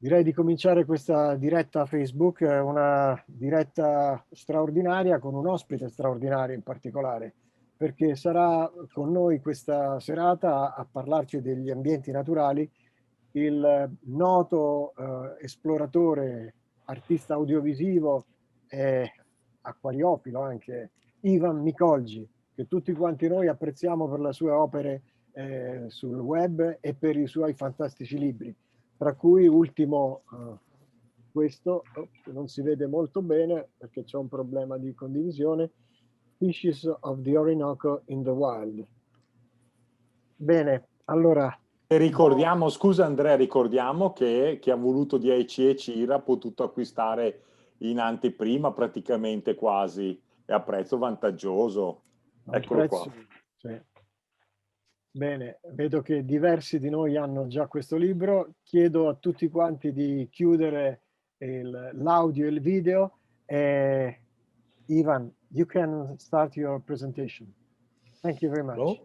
Direi di cominciare questa diretta Facebook, una diretta straordinaria con un ospite straordinario in particolare, perché sarà con noi questa serata a parlarci degli ambienti naturali il noto esploratore, artista audiovisivo e acquariofilo anche, Ivan Mikolji, che tutti quanti noi apprezziamo per le sue opere sul web e per i suoi fantastici libri. Tra cui ultimo questo, che non si vede molto bene perché c'è un problema di condivisione, Species of the Orinoco in the Wild. Bene, allora... Ricordiamo, scusa Andrea, ricordiamo che chi ha voluto 10 e C.I.R ha potuto acquistare in anteprima praticamente quasi e a prezzo vantaggioso. Eccolo qua. Sì. Bene, vedo che diversi di noi hanno già questo libro. Chiedo a tutti quanti di chiudere l'audio e il video. Ivan, you can start your presentation. Thank you very much.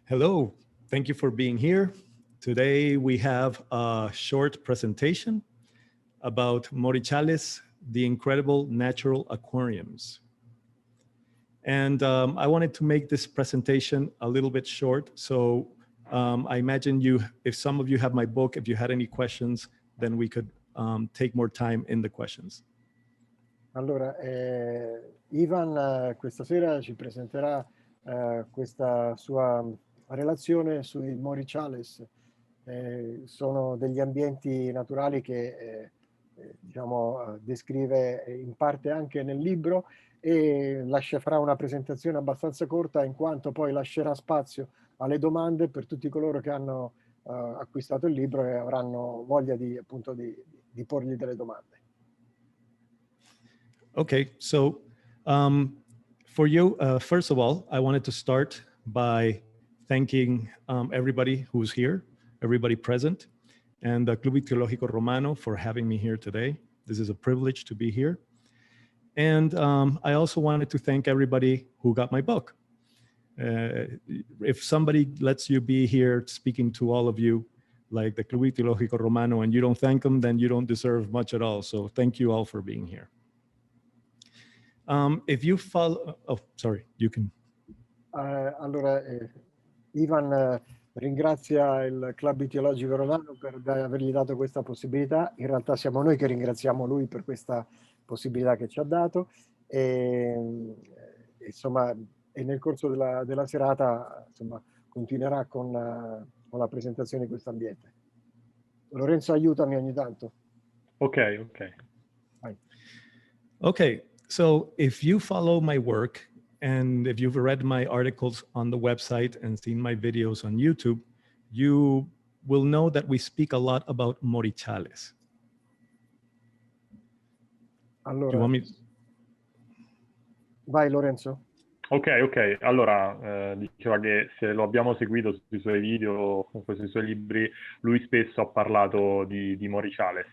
Hello, thank you for being here. Today we have a short presentation about Morichales, the incredible natural aquariums. And I wanted to make this presentation a little bit short. So I imagine if some of you have my book, if you had any questions, then we could take more time in the questions. Allora, Ivan questa sera ci presenterà questa sua relazione sui Morichales. Sono degli ambienti naturali che diciamo, descrive in parte anche nel libro, e farà una presentazione abbastanza corta in quanto poi lascerà spazio alle domande per tutti coloro che hanno acquistato il libro e avranno voglia appunto di porgli delle domande. Okay, so for you, first of all, I wanted to start by thanking everybody who's here, everybody present, and the Club Ittiologico Romano for having me here today. This is a privilege to be here. And I also wanted to thank everybody who got my book. If somebody lets you be here speaking to all of you, like the Club Ittiologico Romano, and you don't thank them, then you don't deserve much at all. So thank you all for being here. If you follow, oh, sorry, you can. Allora, Ivan ringrazia il Club Ittiologico Romano per avergli dato questa possibilità. In realtà siamo noi che ringraziamo lui per questa possibilità che ci ha dato, e insomma, e nel corso della serata insomma, continuerà con la presentazione di questo ambiente. Lorenzo, aiutami ogni tanto. Ok. Vai. Okay, so if you follow my work and if you've read my articles on the website and seen my videos on YouTube, you will know that we speak a lot about Morichales. Allora, vai Lorenzo. Ok. Allora, diceva che se lo abbiamo seguito sui suoi video, comunque sui suoi libri, lui spesso ha parlato di Morichales.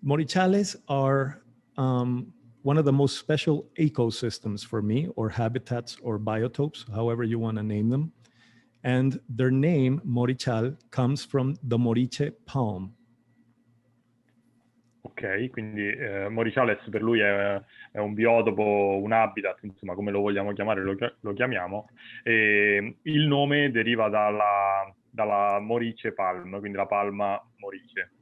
Morichales are one of the most special ecosystems for me, or habitats, or biotopes, however you want to name them. And their name, Morichal, comes from the Moriche palm. Ok, quindi Morichales per lui è un biotopo, un habitat, insomma, come lo vogliamo chiamare, lo chiamiamo. E il nome deriva dalla Moriche palm, quindi la palma Moriche.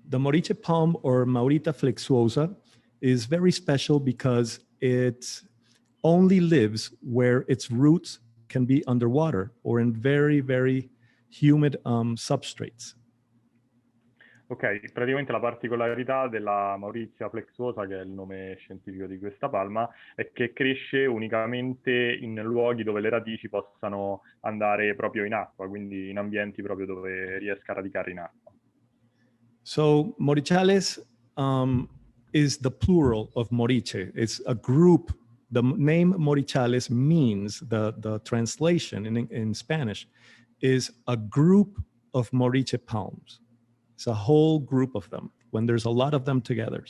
The Moriche palm, or Maurita flexuosa, is very special because it only lives where its roots can be underwater or in very, very humid substrates. Ok, praticamente la particolarità della Mauritia flexuosa, che è il nome scientifico di questa palma, è che cresce unicamente in luoghi dove le radici possano andare proprio in acqua, quindi in ambienti proprio dove riesca a radicare in acqua. So Morichales is the plural of Moriche. It's a group. The name Morichales means, the translation in Spanish is a group of Moriche palms. It's a whole group of them when there's a lot of them together.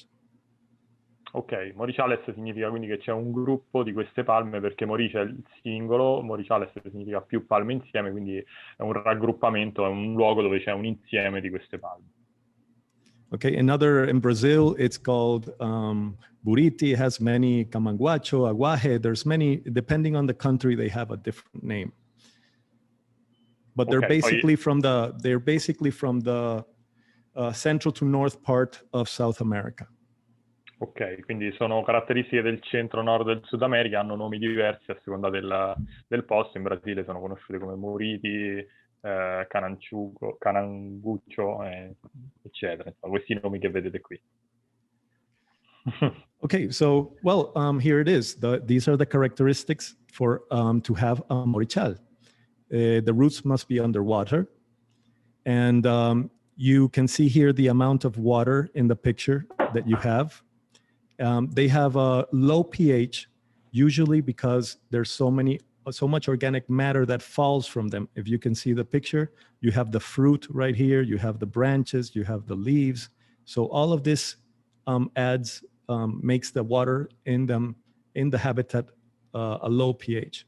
Ok, Morichales significa quindi che c'è un gruppo di queste palme, perché Morice è il singolo, Morichales significa più palme insieme, quindi è un raggruppamento, è un luogo dove c'è un insieme di queste palme. Okay, another in Brazil, it's called buriti. It has many, camanguacho, aguaje. There's many, depending on the country, they have a different name. But they're Okay, basically from the central to north part of South America. Ok, quindi sono caratteristiche del centro-nord del Sud America, hanno nomi diversi a seconda del posto. In Brasile sono conosciute come Muriti, Cananguccio, eccetera. Questi nomi che vedete qui. Okay, so, well, here it is. These are the characteristics for to have a morichal. The roots must be underwater. And you can see here the amount of water in the picture that you have. They have a low pH, usually because there's so much organic matter that falls from them. If you can see the picture, you have the fruit right here, you have the branches, you have the leaves. So all of this makes the water in the habitat a low pH.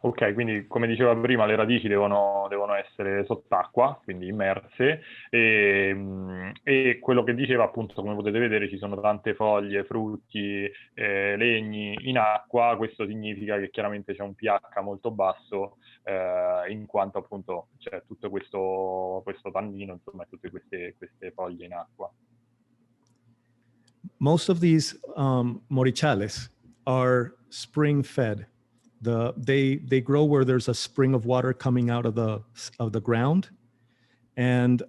Ok, quindi come diceva prima, le radici devono essere sott'acqua, quindi immerse, e quello che diceva, appunto, come potete vedere, ci sono tante foglie, frutti, legni in acqua. Questo significa che chiaramente c'è un pH molto basso, in quanto appunto c'è tutto questo tannino, insomma, tutte queste foglie in acqua. Most of these morichales are spring fed. They grow where there's a spring of water coming out of the ground, and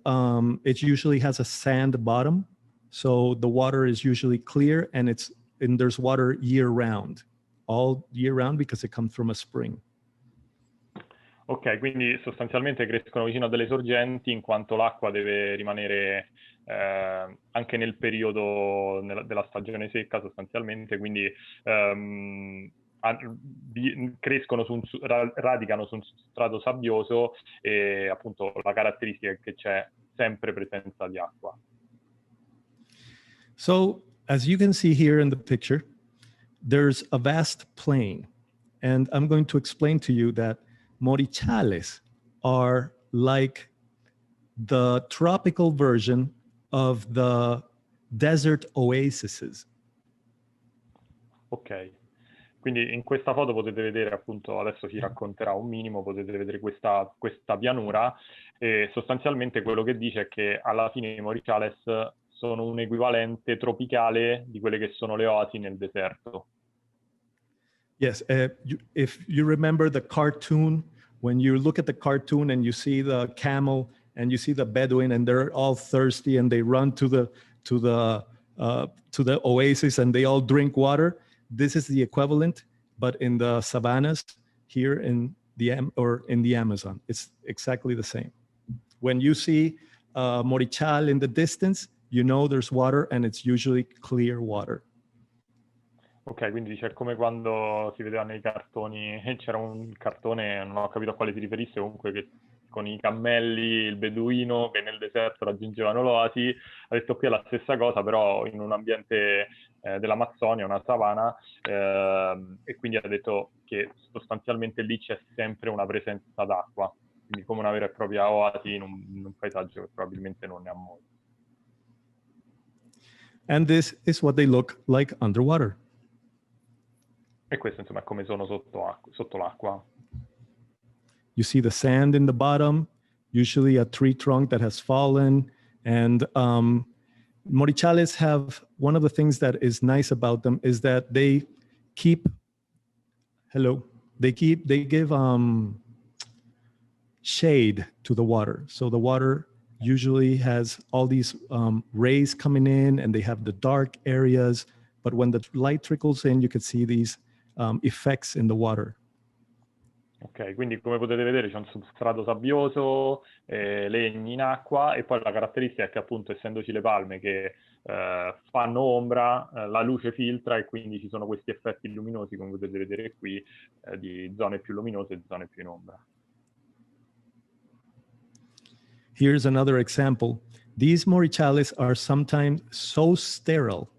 it usually has a sand bottom, so the water is usually clear, and there's water all year round because it comes from a spring. Ok, quindi sostanzialmente crescono vicino a delle sorgenti, in quanto l'acqua deve rimanere anche nel periodo della stagione secca, sostanzialmente, quindi radicano su un strato sabbioso, e appunto la caratteristica è che c'è sempre presenza di acqua. So, as you can see here in the picture, there's a vast plain, and I'm going to explain to you that morichales are like the tropical version of the desert oases. Ok, quindi in questa foto potete vedere, appunto, adesso ci racconterà un minimo, potete vedere questa pianura, e sostanzialmente quello che dice è che alla fine i Morichales sono un equivalente tropicale di quelle che sono le oasi nel deserto. Yes, if you remember the cartoon, when you look at the cartoon and you see the camel and you see the Bedouin and they're all thirsty and they run to the oasis and they all drink water, this is the equivalent, but in the savannas here in the Amazon, it's exactly the same. When you see morichal in the distance, you know there's water, and it's usually clear water. Ok, quindi dice come quando si vedeva nei cartoni, c'era un cartone, non ho capito a quale si riferisse, comunque, che con i cammelli, il beduino che nel deserto raggiungevano l'oasi. Ha detto qui è la stessa cosa, però in un ambiente dell'Amazzonia, una savana, e quindi ha detto che sostanzialmente lì c'è sempre una presenza d'acqua, quindi come una vera e propria oasi in un paesaggio che probabilmente non ne ha molto. And this is what they look like underwater. E questo, insomma, è come sono sotto l'acqua. You see the sand in the bottom, usually a tree trunk that has fallen. And morichales have, one of the things that is nice about them is that they give shade to the water. So the water usually has all these rays coming in, and they have the dark areas. But when the light trickles in, you can see these effects in the water. Ok, quindi come potete vedere c'è un substrato sabbioso, legni in acqua, e poi la caratteristica è che, appunto, essendoci le palme che fanno ombra, la luce filtra, e quindi ci sono questi effetti luminosi, come potete vedere qui, di zone più luminose e zone più in ombra. Here's another example. These morichales are sometimes so sterile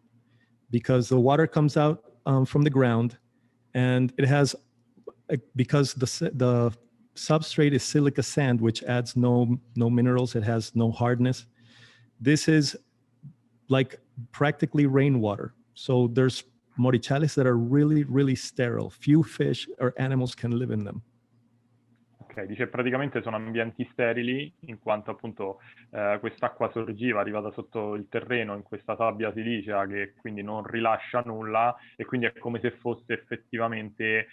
because the water comes out from the ground, and it has, because the substrate is silica sand, which adds no minerals, it has no hardness. This is like practically rainwater. So there's Morichales that are really, really sterile. Few fish or animals can live in them. Ok, dice praticamente sono ambienti sterili, in quanto appunto quest'acqua sorgiva arrivata sotto il terreno in questa sabbia silicea che quindi non rilascia nulla, e quindi è come se fosse effettivamente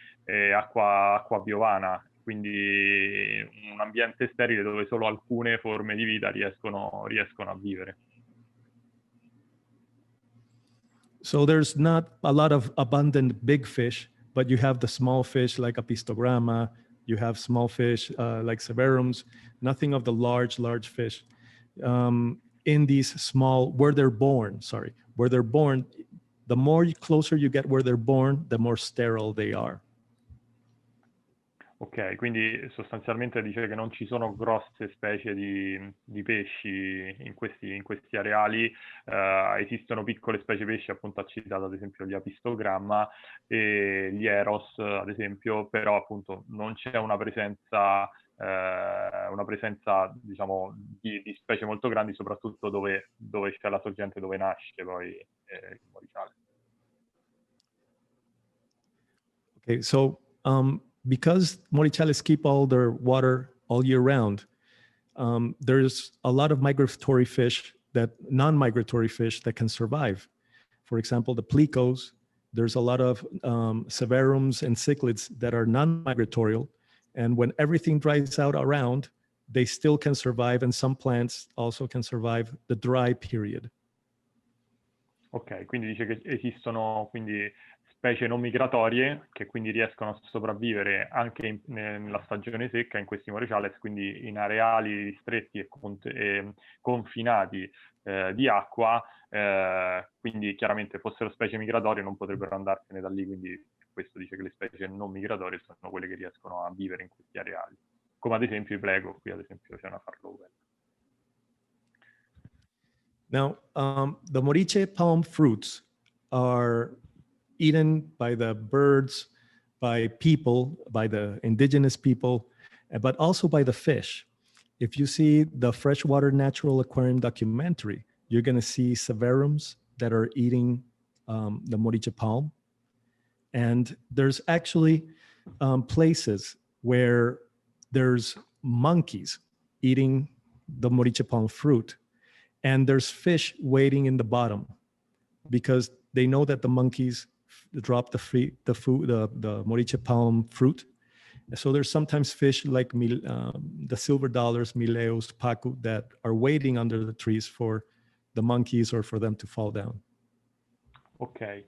acqua piovana, quindi un ambiente sterile dove solo alcune forme di vita riescono a vivere. So there's not a lot of abundant big fish, but you have the small fish like apistogramma, you have small fish like severums, nothing of the large fish. In these small, where they're born, the more closer you get where they're born, the more sterile they are. Ok, quindi sostanzialmente dice che non ci sono grosse specie di pesci in questi areali, esistono piccole specie pesci, appunto ha citato ad esempio gli apistogramma e gli eros ad esempio, però appunto non c'è una presenza diciamo di specie molto grandi, soprattutto dove c'è la sorgente, dove nasce poi il Morichales. Okay, so because Morichales keep all their water all year round, there's a lot of migratory fish, non-migratory fish that can survive. For example, the plecos, there's a lot of severums and cichlids that are non-migratorial. And when everything dries out around, they still can survive, and some plants also can survive the dry period. Ok, quindi dice che esistono quindi specie non migratorie che quindi riescono a sopravvivere anche nella stagione secca in questi Morichales, quindi in areali stretti e confinati di acqua, quindi chiaramente fossero specie migratorie non potrebbero andarsene da lì, quindi questo dice che le specie non migratorie sono quelle che riescono a vivere in questi areali, come ad esempio i plego, qui ad esempio c'è una farlopera. Now, the moriche palm fruits are eaten by the birds, by people, by the indigenous people, but also by the fish. If you see the freshwater natural aquarium documentary, you're going to see severums that are eating the moriche palm. And there's actually places where there's monkeys eating the moriche palm fruit. And there's fish waiting in the bottom because they know that the monkeys drop the moriche palm fruit. So there's sometimes fish like the silver dollars, mileus, pacu, that are waiting under the trees for the monkeys or for them to fall down. Ok,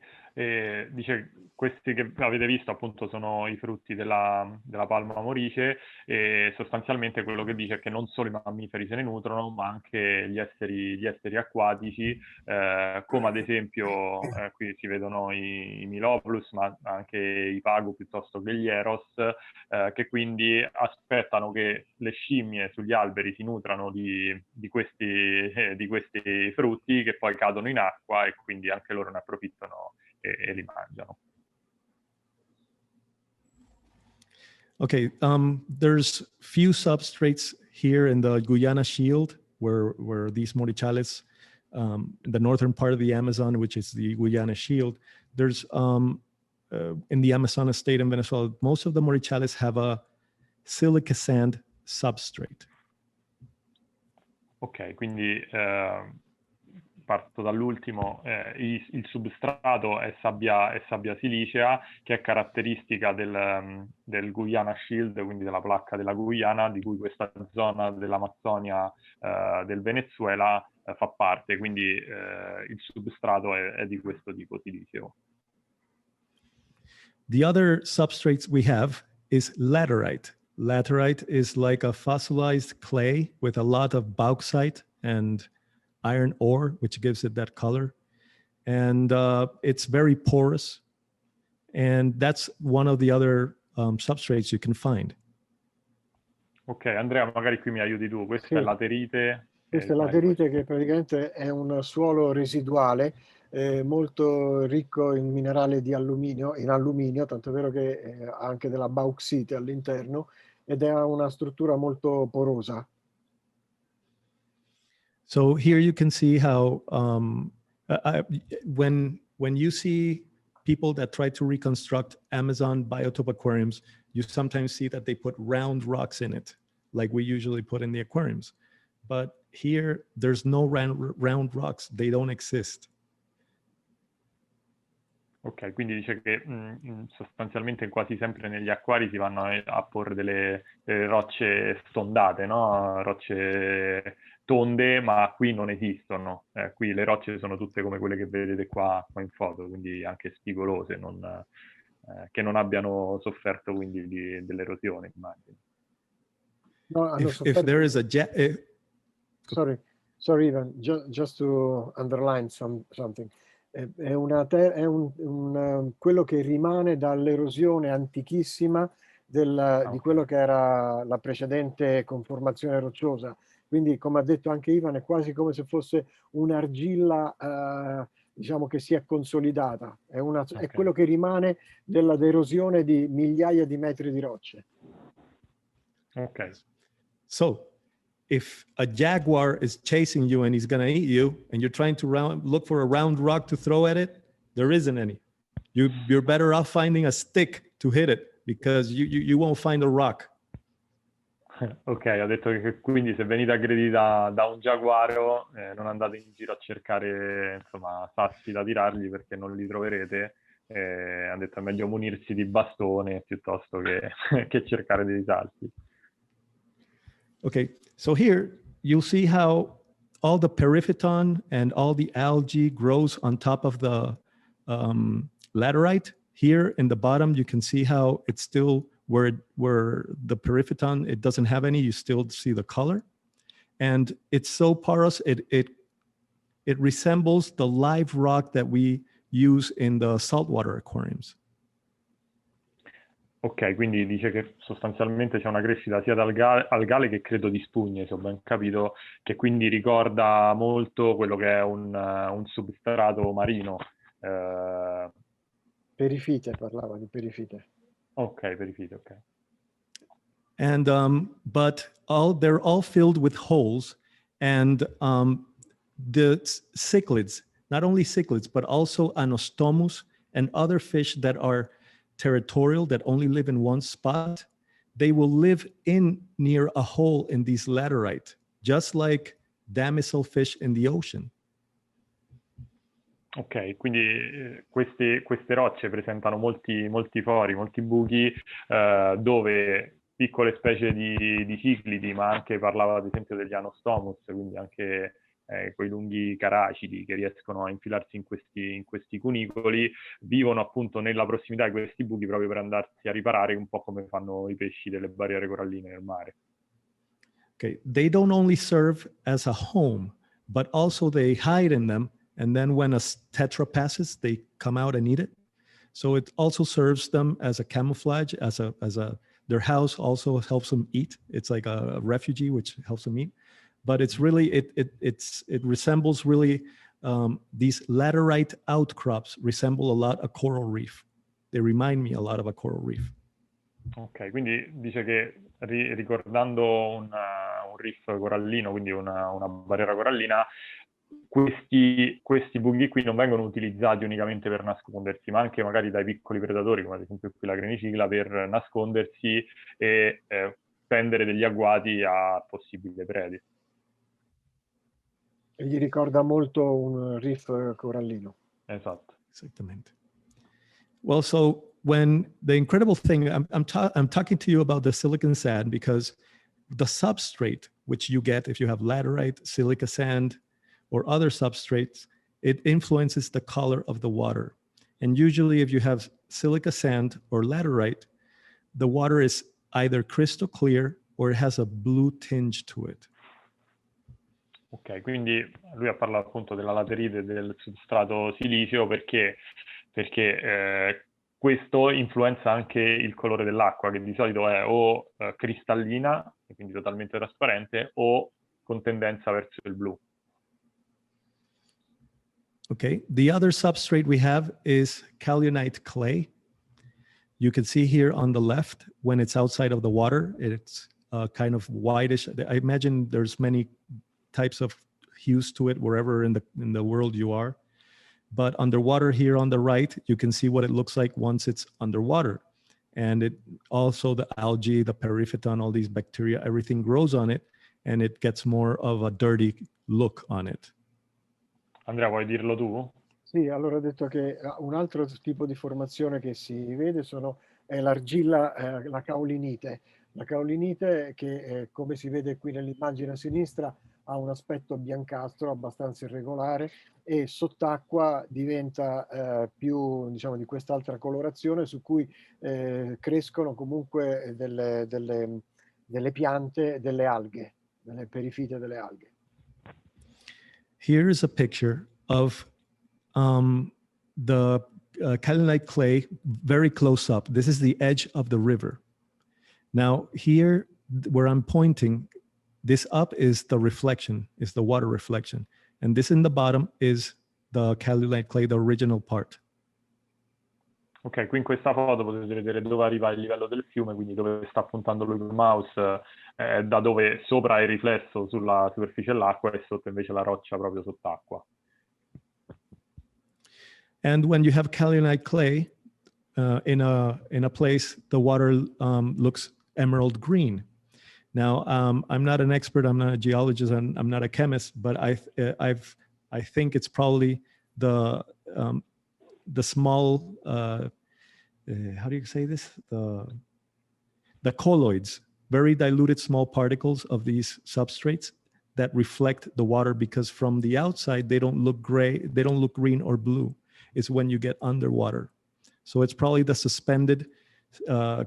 dice questi che avete visto appunto sono i frutti della palma morice, e sostanzialmente quello che dice è che non solo i mammiferi se ne nutrono, ma anche gli esseri acquatici, come ad esempio qui si vedono i Miloplus, ma anche i Pagu piuttosto che gli Eros, che quindi aspettano che le scimmie sugli alberi si nutrano di questi frutti che poi cadono in acqua, e quindi anche loro ne approfittano e li mangiano. Okay, there's few substrates here in the Guyana Shield where these Morichales, the northern part of the Amazon, which is the Guyana Shield, there's in the Amazonas state in Venezuela, most of the Morichales have a silica sand substrate. Ok, quindi parto dall'ultimo, il substrato è sabbia silicea, che è caratteristica del Guyana Shield, quindi della placca della Guyana, di cui questa zona dell'Amazzonia del Venezuela fa parte, quindi il substrato è di questo tipo, ti dicevo. The other substrates we have is laterite. Laterite is like a fossilized clay with a lot of bauxite and iron ore, which gives it that color. And it's very porous. And that's one of the other substrates you can find. Ok, Andrea, magari qui mi aiuti tu. Questa è laterite. Questa è laterite, che praticamente è un suolo residuale molto ricco in minerale di alluminio, tanto è vero che ha anche della bauxite all'interno ed ha una struttura molto porosa. So here you can see how when you see people that try to reconstruct Amazon biotope aquariums, you sometimes see that they put round rocks in it, like we usually put in the aquariums. But here, there's no round rocks. They don't exist. Ok, quindi dice che sostanzialmente quasi sempre negli acquari si vanno a porre delle rocce stondate, no? Rocce tonde, ma qui non esistono. Qui le rocce sono tutte come quelle che vedete qua in foto, quindi anche spigolose, che non abbiano sofferto quindi dell'erosione, immagino. No, hanno If there is a Sorry, Ivan, just to underline something. È quello che rimane dall'erosione antichissima di quello che era la precedente conformazione rocciosa. Quindi, come ha detto anche Ivan, è quasi come se fosse un'argilla, diciamo, che si è consolidata. È quello che rimane della derosione di migliaia di metri di rocce. Ok. So, if a jaguar is chasing you and he's going to eat you, and you're trying to look for a round rock to throw at it, there isn't any. You're better off finding a stick to hit it, because you won't find a rock. Ok, ho detto che quindi se venite aggrediti da un giaguaro, non andate in giro a cercare, insomma, sassi da tirargli perché non li troverete. Ha detto è meglio munirsi di bastone piuttosto che cercare dei salti. Okay, so here you'll see how all the periphyton and all the algae grows on top of the laterite. Here in the bottom, you can see how it's still where the periphyton, it doesn't have any, you still see the color. And it's so porous, it resembles the live rock that we use in the saltwater aquariums. Ok, quindi dice che sostanzialmente c'è una crescita sia algale che credo di spugne, se ho ben capito, che quindi ricorda molto quello che è un substrato marino. Perifite, parlava di perifite. Ok, perifite, ok. And but they're all filled with holes, and the cichlids, not only cichlids, but also anostomus and other fish that are territorial, that only live in one spot, they will live near a hole in these laterite, just like demersal fish in the ocean. Ok, quindi queste rocce presentano molti fori, molti buchi, dove piccole specie di ciclidi, ma anche parlava ad esempio degli anostomus, quindi anche quei lunghi caracidi che riescono a infilarsi in questi cunicoli, vivono appunto nella prossimità di questi buchi proprio per andarsi a riparare, un po' come fanno i pesci delle barriere coralline nel mare. Okay, they don't only serve as a home, but also they hide in them, and then when a tetra passes, they come out and eat it. So it also serves them as a camouflage, their house also helps them eat. It's like a refugee, which helps them eat. But it's really, it resembles really, these laterite outcrops resemble a lot a coral reef. They remind me a lot of a coral reef. Ok, quindi dice che ricordando un reef corallino, quindi una barriera corallina, questi buchi qui non vengono utilizzati unicamente per nascondersi, ma anche magari dai piccoli predatori, come ad esempio qui la grenicicla, per nascondersi e prendere degli agguati a possibili prede. E gli ricorda molto un reef corallino. Esatto. Exactamente. Well, so when the incredible thing, I'm talking to you about the silicon sand because the substrate which you get if you have laterite, silica sand, or other substrates, it influences the color of the water. And usually if you have silica sand or laterite, the water is either crystal clear or it has a blue tinge to it. Ok, quindi lui ha parlato appunto della laterite e del substrato siliceo perché questo influenza anche il colore dell'acqua, che di solito è o cristallina, e quindi totalmente trasparente, o con tendenza verso il blu. Okay, the other substrate we have is kaolinite clay. You can see here on the left, when it's outside of the water, it's kind of whitish. I imagine there's many types of hues to it wherever in the world you are. But underwater here on the right, you can see what it looks like once it's underwater. And it also, the algae, the periphyton, all these bacteria, everything grows on it, and it gets more of a dirty look on it. Andrea, vuoi dirlo tu? Sì, allora ho detto che un altro tipo di formazione che si vede è l'argilla, la caolinite. La caolinite che, come si vede qui nell'immagine a sinistra, ha un aspetto biancastro abbastanza irregolare e sott'acqua diventa più, diciamo, di quest'altra colorazione su cui crescono comunque delle piante, delle alghe, delle perifite delle alghe. Here is a picture of the kaolinite clay very close up. This is the edge of the river. Now here, where I'm pointing, this up is the reflection, is the water reflection. And this in the bottom is the kaolinite clay, the original part. Ok, qui in questa foto potete vedere dove arriva il livello del fiume, quindi dove sta puntando lui col mouse, da dove sopra è riflesso sulla superficie dell'acqua e sotto invece la roccia proprio sott'acqua. And when you have kaolinite clay in a place, the water looks emerald green. Now, I'm not an expert, I'm not a geologist, I'm not a chemist, but I think it's probably the small, how do you say this? The colloids, very diluted small particles of these substrates that reflect the water, because from the outside, they don't look gray, they don't look green or blue. It's when you get underwater. So it's probably the suspended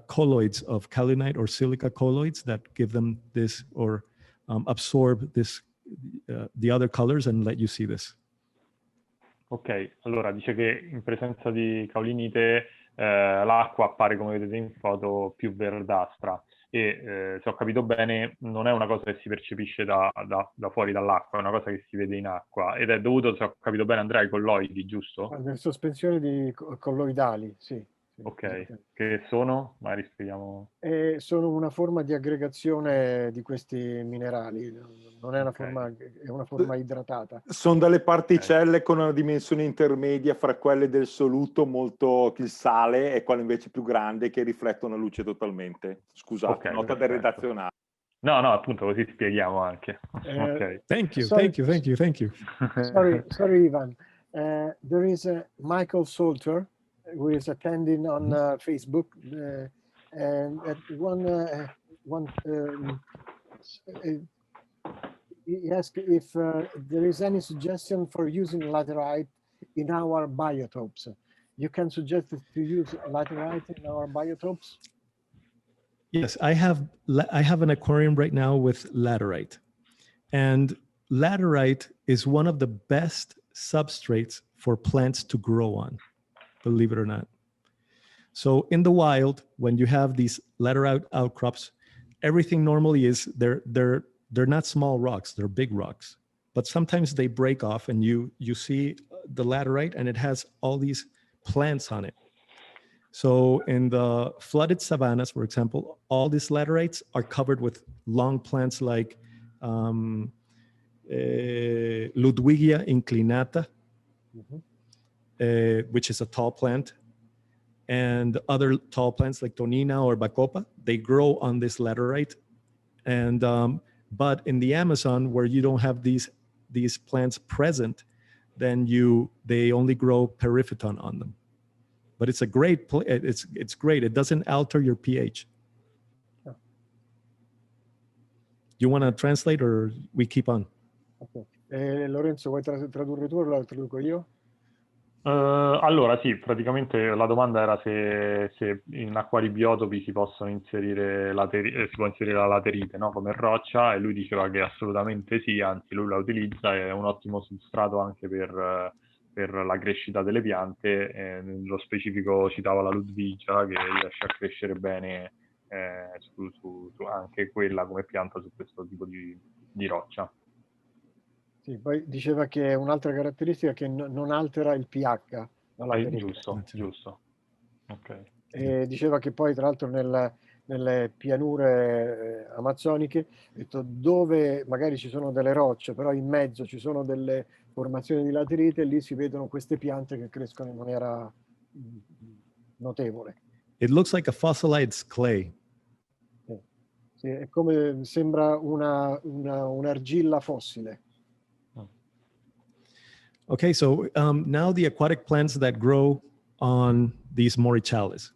colloids of kaolinite or silica colloids that give them this, or absorb this, the other colors and let you see this. Ok, allora dice che in presenza di caolinite l'acqua appare, come vedete in foto, più verdastra e se ho capito bene non è una cosa che si percepisce da fuori dall'acqua, è una cosa che si vede in acqua ed è dovuto, se ho capito bene Andrea, ai colloidi, giusto? Le sospensioni colloidali, sì. Ok, che sono? Magari spieghiamo. Sono una forma di aggregazione di questi minerali, non è una forma, è una forma idratata. Sono delle particelle con una dimensione intermedia fra quelle del soluto, molto il sale, e quelle invece più grandi che riflettono la luce totalmente. Scusate, nota del redazionale. No, appunto, così spieghiamo anche. Okay. Thank you. Sorry, Ivan. There is a Michael Salter who is attending on Facebook, and at he asked if there is any suggestion for using laterite in our biotopes. You can suggest to use laterite in our biotopes? Yes, I have an aquarium right now with laterite, and laterite is one of the best substrates for plants to grow on, believe it or not. So in the wild, when you have these laterite outcrops, everything normally is they're not small rocks, they're big rocks, but sometimes they break off and you see the laterite and it has all these plants on it. So in the flooded savannas, for example, all these laterites are covered with long plants like Ludwigia inclinata, which is a tall plant, and other tall plants like Tonina or Bacopa. They grow on this laterite. And but in the Amazon, where you don't have these plants present, then they only grow periphyton on them. But it's a great, it's great. It doesn't alter your pH. Oh. You want to translate or we keep on? Okay. Lorenzo, vuoi tradurre tu o lo traduco io? Allora sì, praticamente la domanda era se in acquari biotopi si possono inserire si può inserire la laterite, no? Come roccia, e lui diceva che assolutamente sì, anzi lui la utilizza, è un ottimo substrato anche per la crescita delle piante, nello specifico citava la Ludwigia che riesce a crescere bene su anche quella come pianta su questo tipo di roccia. Sì, poi diceva che un'altra caratteristica che non altera il pH alla periferia. Giusto. Ok. E diceva che poi tra l'altro nelle pianure amazzoniche, detto, dove magari ci sono delle rocce, però in mezzo ci sono delle formazioni di laterite, lì si vedono queste piante che crescono in maniera notevole. It looks like a fossilized clay. Sì. Sì, è come sembra un'argilla fossile. Okay, so now the aquatic plants that grow on these Morichales.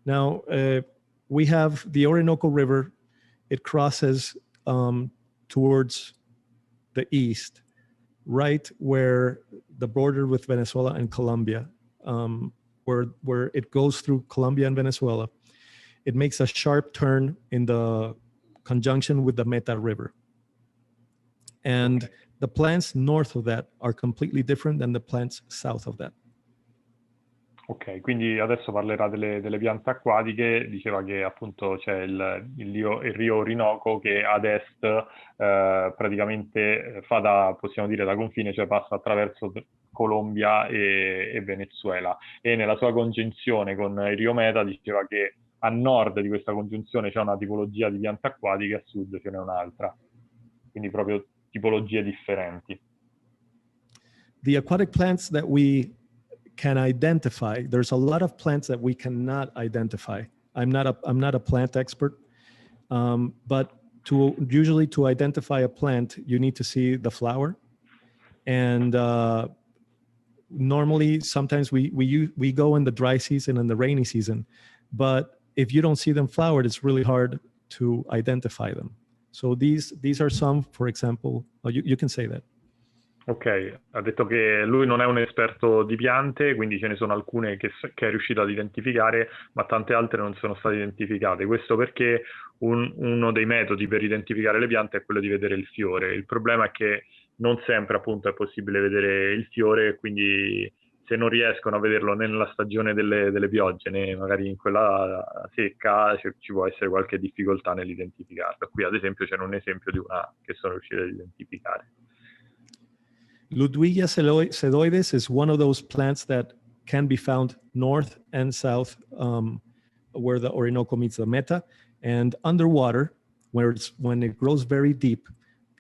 Now, we have the Orinoco River. It crosses towards the east, right where the border with Venezuela and Colombia, where it goes through Colombia and Venezuela. It makes a sharp turn in the conjunction with the Meta River. And the plants north of that are completely different than the plants south of that. Ok, quindi adesso parlerà delle piante acquatiche. Diceva che appunto c'è il rio Orinoco che ad est praticamente fa possiamo dire, da confine, cioè passa attraverso Colombia e Venezuela. E nella sua congiunzione con il rio Meta diceva che a nord di questa congiunzione c'è una tipologia di piante acquatiche, a sud ce n'è un'altra. Quindi proprio tipologie differenti. The aquatic plants that we can identify, there's a lot of plants that we cannot identify. I'm not a plant expert, but usually to identify a plant, you need to see the flower. And normally, sometimes we go in the dry season and the rainy season, but if you don't see them flowered, it's really hard to identify them. So these are some, for example, you can say that. Ok, ha detto che lui non è un esperto di piante, quindi ce ne sono alcune che è riuscito ad identificare, ma tante altre non sono state identificate. Questo perché uno dei metodi per identificare le piante è quello di vedere il fiore. Il problema è che non sempre appunto è possibile vedere il fiore, quindi se non riescono a vederlo né nella stagione delle piogge né magari in quella secca, ci può essere qualche difficoltà nell'identificarlo. Qui ad esempio c'era un esempio di una che sono riuscito ad identificare. Ludwigia sedoides is one of those plants that can be found north and south, where the Orinoco meets the Meta, and underwater, when it grows very deep,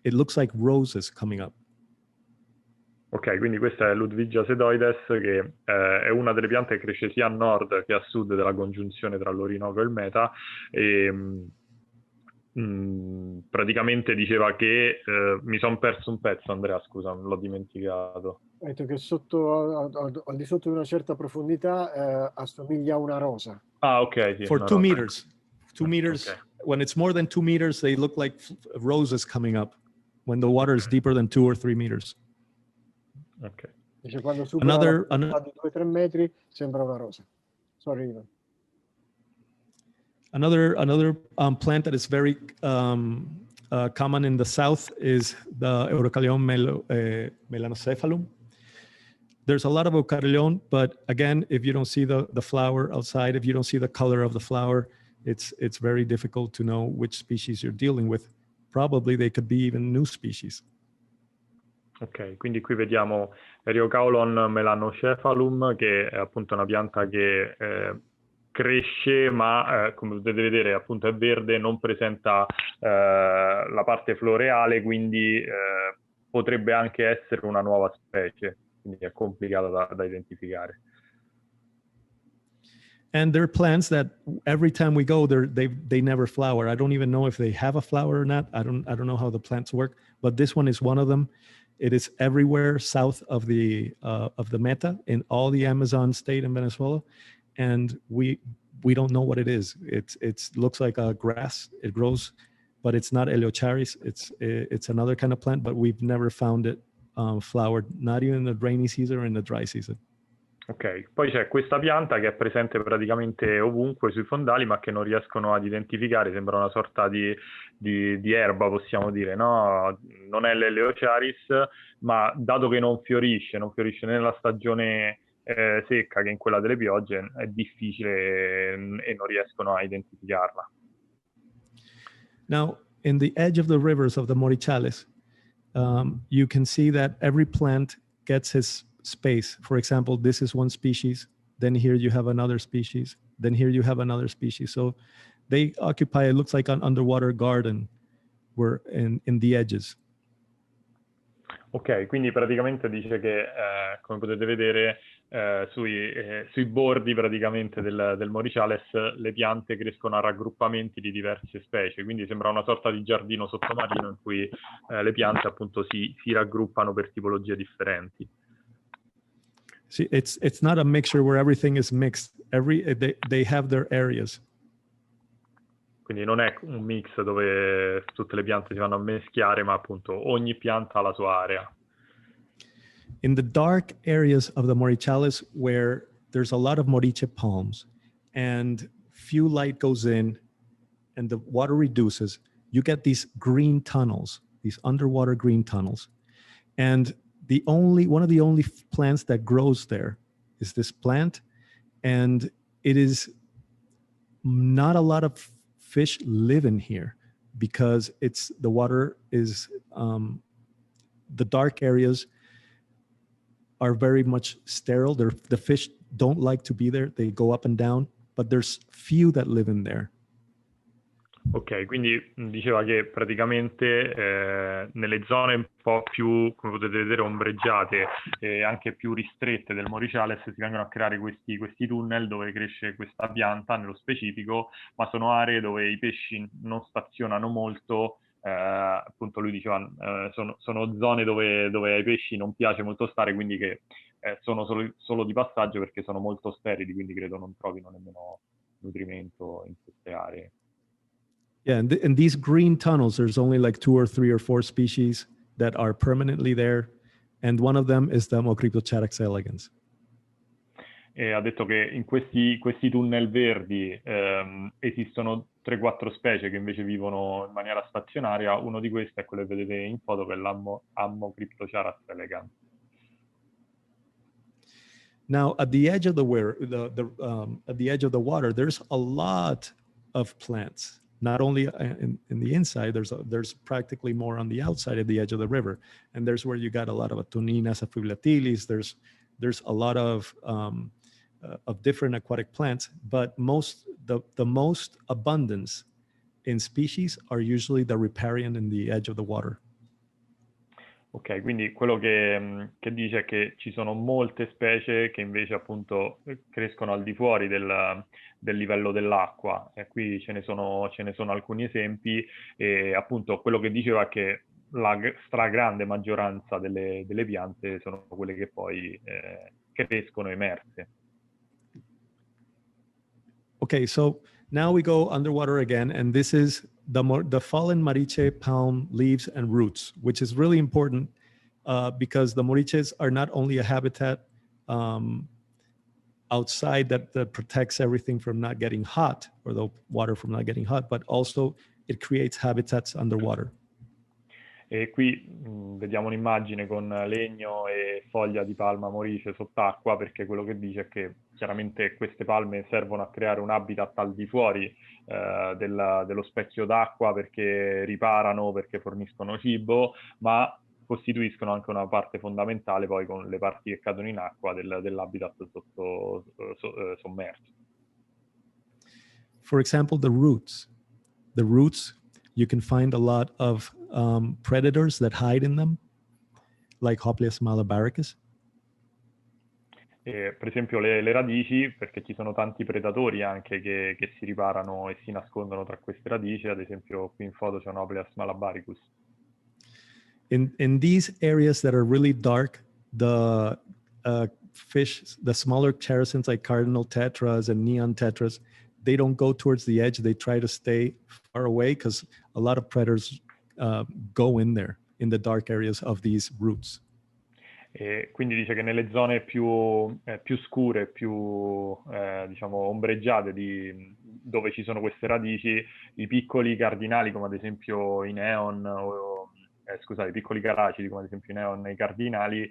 it looks like roses coming up. Ok, quindi questa è Ludwigia sedoides, che è una delle piante che cresce sia a nord che a sud della congiunzione tra l'Orinoco e il Meta, e praticamente diceva che mi sono perso un pezzo, Andrea, scusa, l'ho dimenticato. Ha detto che al di sotto di una certa profondità assomiglia a una rosa. Ah, ok, sì, For 2 meters. 2 meters. Okay. When it's more than 2 meters, they look like roses coming up. When the water is deeper than 2 or 3 meters. Ok. Dice quando supera la profondità di 2-3 metri sembra una rosa. Sorry, Ivan. Another plant that is very common in the south is the Eucaryon melanocephalum. There's a lot of Eucaryon, but again, if you don't see the flower outside, if you don't see the color of the flower, it's very difficult to know which species you're dealing with. Probably they could be even new species. Ok, quindi qui vediamo Eucaryon melanocephalum, che è appunto una pianta che cresce, ma come potete vedere appunto è verde, non presenta la parte floreale, quindi potrebbe anche essere una nuova specie, quindi è complicata da identificare. And there are plants that every time we go, they never flower. I don't even know if they have a flower or not. I don't know how the plants work, but this one is one of them. It is everywhere south of the Meta in all the Amazon state in Venezuela, and we don't know what it is. It looks like a grass. It grows, but it's not Eleucharis. It's another kind of plant, but we've never found it flowered, not even in the rainy season or in the dry season. Ok, poi c'è questa pianta che è presente praticamente ovunque sui fondali, ma che non riescono ad identificare, sembra una sorta di erba, possiamo dire, no? Non è l'Eleucharis, ma dato che non fiorisce né nella stagione secca che in quella delle piogge, è difficile e non riescono a identificarla. Now, in the edge of the rivers of the Morichales, you can see that every plant gets his space. For example, this is one species, then here you have another species, then here you have another species. So they occupy, it looks like an underwater garden where in the edges. Ok, quindi praticamente dice che, come potete vedere, sui bordi praticamente del Morichales le piante crescono a raggruppamenti di diverse specie, quindi sembra una sorta di giardino sottomarino in cui le piante appunto si raggruppano per tipologie differenti. See, it's not a mixture where everything is mixed. They have their areas. Quindi non è un mix dove tutte le piante si vanno a meschiare, ma appunto ogni pianta ha la sua area. In the dark areas of the Morichales where there's a lot of moriche palms and few light goes in and the water reduces, you get these green tunnels, these underwater green tunnels. And one of the only plants that grows there is this plant, and it is not a lot of fish live in here because the water is the dark areas are very much sterile. The fish don't like to be there. They go up and down, but there's few that live in there. Ok, quindi diceva che praticamente nelle zone un po' più, come potete vedere, ombreggiate e anche più ristrette del Morichales si vengono a creare questi tunnel dove cresce questa pianta nello specifico, ma sono aree dove i pesci non stazionano molto. Appunto lui diceva sono zone dove ai pesci non piace molto stare, quindi che sono solo di passaggio perché sono molto sterili, quindi credo non trovino nemmeno nutrimento in queste aree. Yeah, and in these green tunnels, there's only like 2 or 3 or 4 species that are permanently there, and one of them is the Morichales elegans. E ha detto che in questi tunnel verdi esistono 3-4 specie che invece vivono in maniera stazionaria. Uno di questi è quello che vedete in foto, che è l'Morichales elegans. Now, at the edge of at the edge of the water, there's a lot of plants. Not only in the inside, there's practically more on the outside of the edge of the river, and there's where you got a lot of Atoninas, Afiglatilis. There's a lot of different aquatic plants, but the most abundance in species are usually the riparian in the edge of the water. Ok, quindi quello che dice è che ci sono molte specie che invece appunto crescono al di fuori del livello dell'acqua, e qui ce ne sono alcuni esempi, e appunto quello che diceva è che la stragrande maggioranza delle piante sono quelle che poi crescono emerse. Okay, so now we go underwater again, and this is the fallen Moriche palm leaves and roots, which is really important because the Moriches are not only a habitat outside that protects everything from not getting hot, or the water from not getting hot, but also it creates habitats underwater. E qui vediamo un'immagine con legno e foglia di palma morice sott'acqua, perché quello che dice è che chiaramente queste palme servono a creare un habitat al di fuori dello specchio d'acqua, perché riparano, perché forniscono cibo, ma costituiscono anche una parte fondamentale poi con le parti che cadono in acqua dell'habitat sommerso. For example, the roots. The roots, you can find a lot of predators that hide in them, like Hopleus malabaricus. Per esempio le radici, perché ci sono tanti predatori anche che si riparano e si nascondono tra queste radici. Ad esempio qui in foto c'è un Hopleus malabaricus. In these areas that are really dark, the fish, the smaller characins like cardinal tetras and neon tetras, they don't go towards the edge. They try to stay far away because a lot of predators go in there, in the dark areas of these roots. E quindi dice che nelle zone più scure, più diciamo ombreggiate dove ci sono queste radici, i piccoli cardinali come ad esempio i neon, i piccoli caracidi come ad esempio i neon e i cardinali,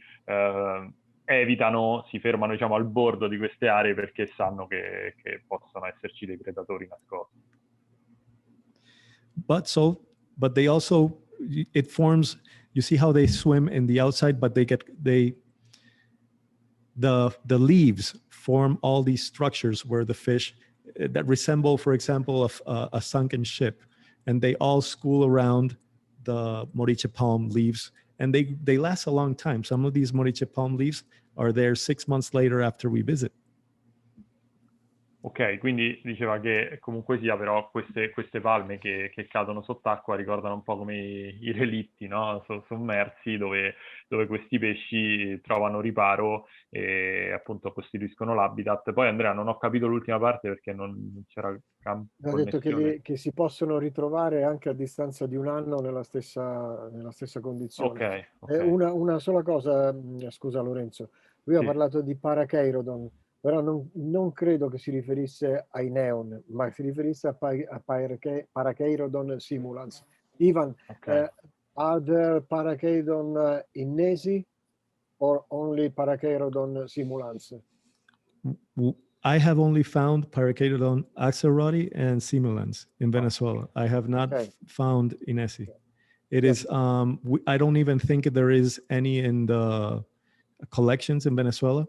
evitano, si fermano diciamo al bordo di queste aree perché sanno che possono esserci dei predatori nascosti. But they also, it forms you see how they swim in the outside, but the leaves form all these structures where the fish that resemble, for example, a sunken ship, and they all school around the moriche palm leaves, and they last a long time. Some of these moriche palm leaves are there 6 months later after we visit. Ok, quindi diceva che comunque sia, però queste palme che cadono sott'acqua ricordano un po' come i relitti, no? Sommersi, dove questi pesci trovano riparo e appunto costituiscono l'habitat. Poi Andrea, non ho capito l'ultima parte perché non c'era Ha detto connessione. che si possono ritrovare anche a distanza di un anno nella stessa condizione. Ok. Una sola cosa, scusa Lorenzo, lui ha Sì. parlato di paracheirodon, però non credo che si riferisse ai neon, ma si riferisse a paracheirodon simulans. Ivan, Okay. are there paracheirodon innesi or only paracheirodon simulans? I have only found Paracatodon axelrodi and simulans in Venezuela. I have not found inesi. It is, I don't even think there is any in the collections in Venezuela.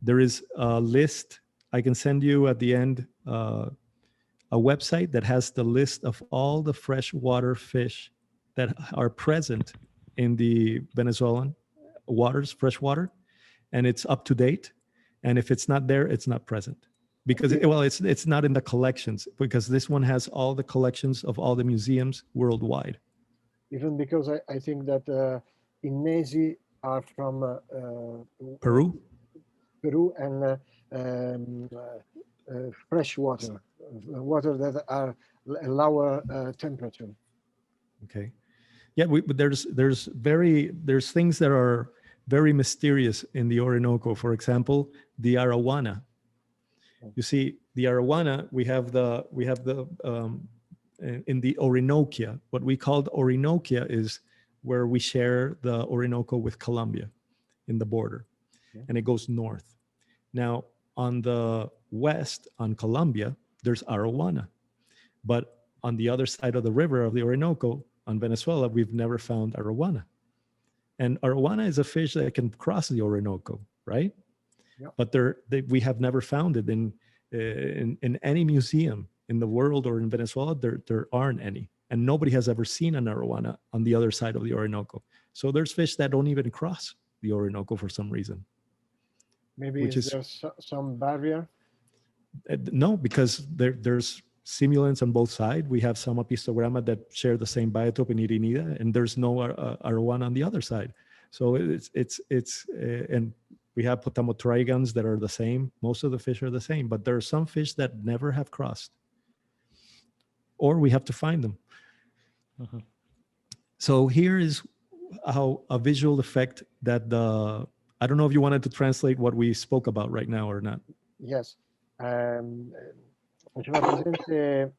There is a list. I can send you at the end a website that has the list of all the freshwater fish that are present in the Venezuelan waters, freshwater, and it's up to date. And if it's not there, it's not present, because it's not in the collections, because this one has all the collections of all the museums worldwide. Even because I think that innesi are from Peru and fresh water, water that are lower temperature. Okay, yeah, but there's things that are very mysterious in the Orinoco. For example, the arowana. You see, the arowana, we have the in the Orinoquia. What we call the Orinoquia is where we share the Orinoco with Colombia in the border, and it goes north. Now, on the west, on Colombia, there's arowana, but on the other side of the river of the Orinoco, on Venezuela, we've never found arowana. And arowana is a fish that can cross the Orinoco, right? Yeah. But we have never found it in any museum in the world or in Venezuela. There aren't any, and nobody has ever seen an arowana on the other side of the Orinoco. So there's fish that don't even cross the Orinoco for some reason. Maybe there's some barrier? No, because there's simulants on both sides. We have some apistogramma that share the same biotope in Irinida, and there's no arowana on the other side. So it's and we have potamotrigons that are the same. Most of the fish are the same, but there are some fish that never have crossed, or we have to find them. Mm-hmm. So here is how a visual effect that I don't know if you wanted to translate what we spoke about right now or not. Yes. Faceva presente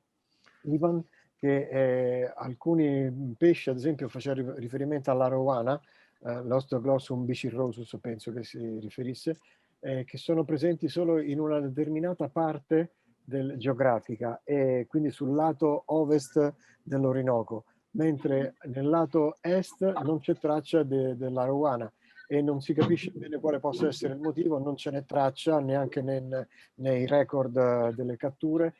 Ivan che alcuni pesci, ad esempio faceva riferimento all'arowana, l'Osteoglossum bicirrhosus penso che si riferisse, che sono presenti solo in una determinata parte geografica, e quindi sul lato ovest dell'Orinoco, mentre nel lato est non c'è traccia dell'arowana, e non si capisce bene quale possa essere il motivo. Non ce n'è traccia neanche nei record delle catture,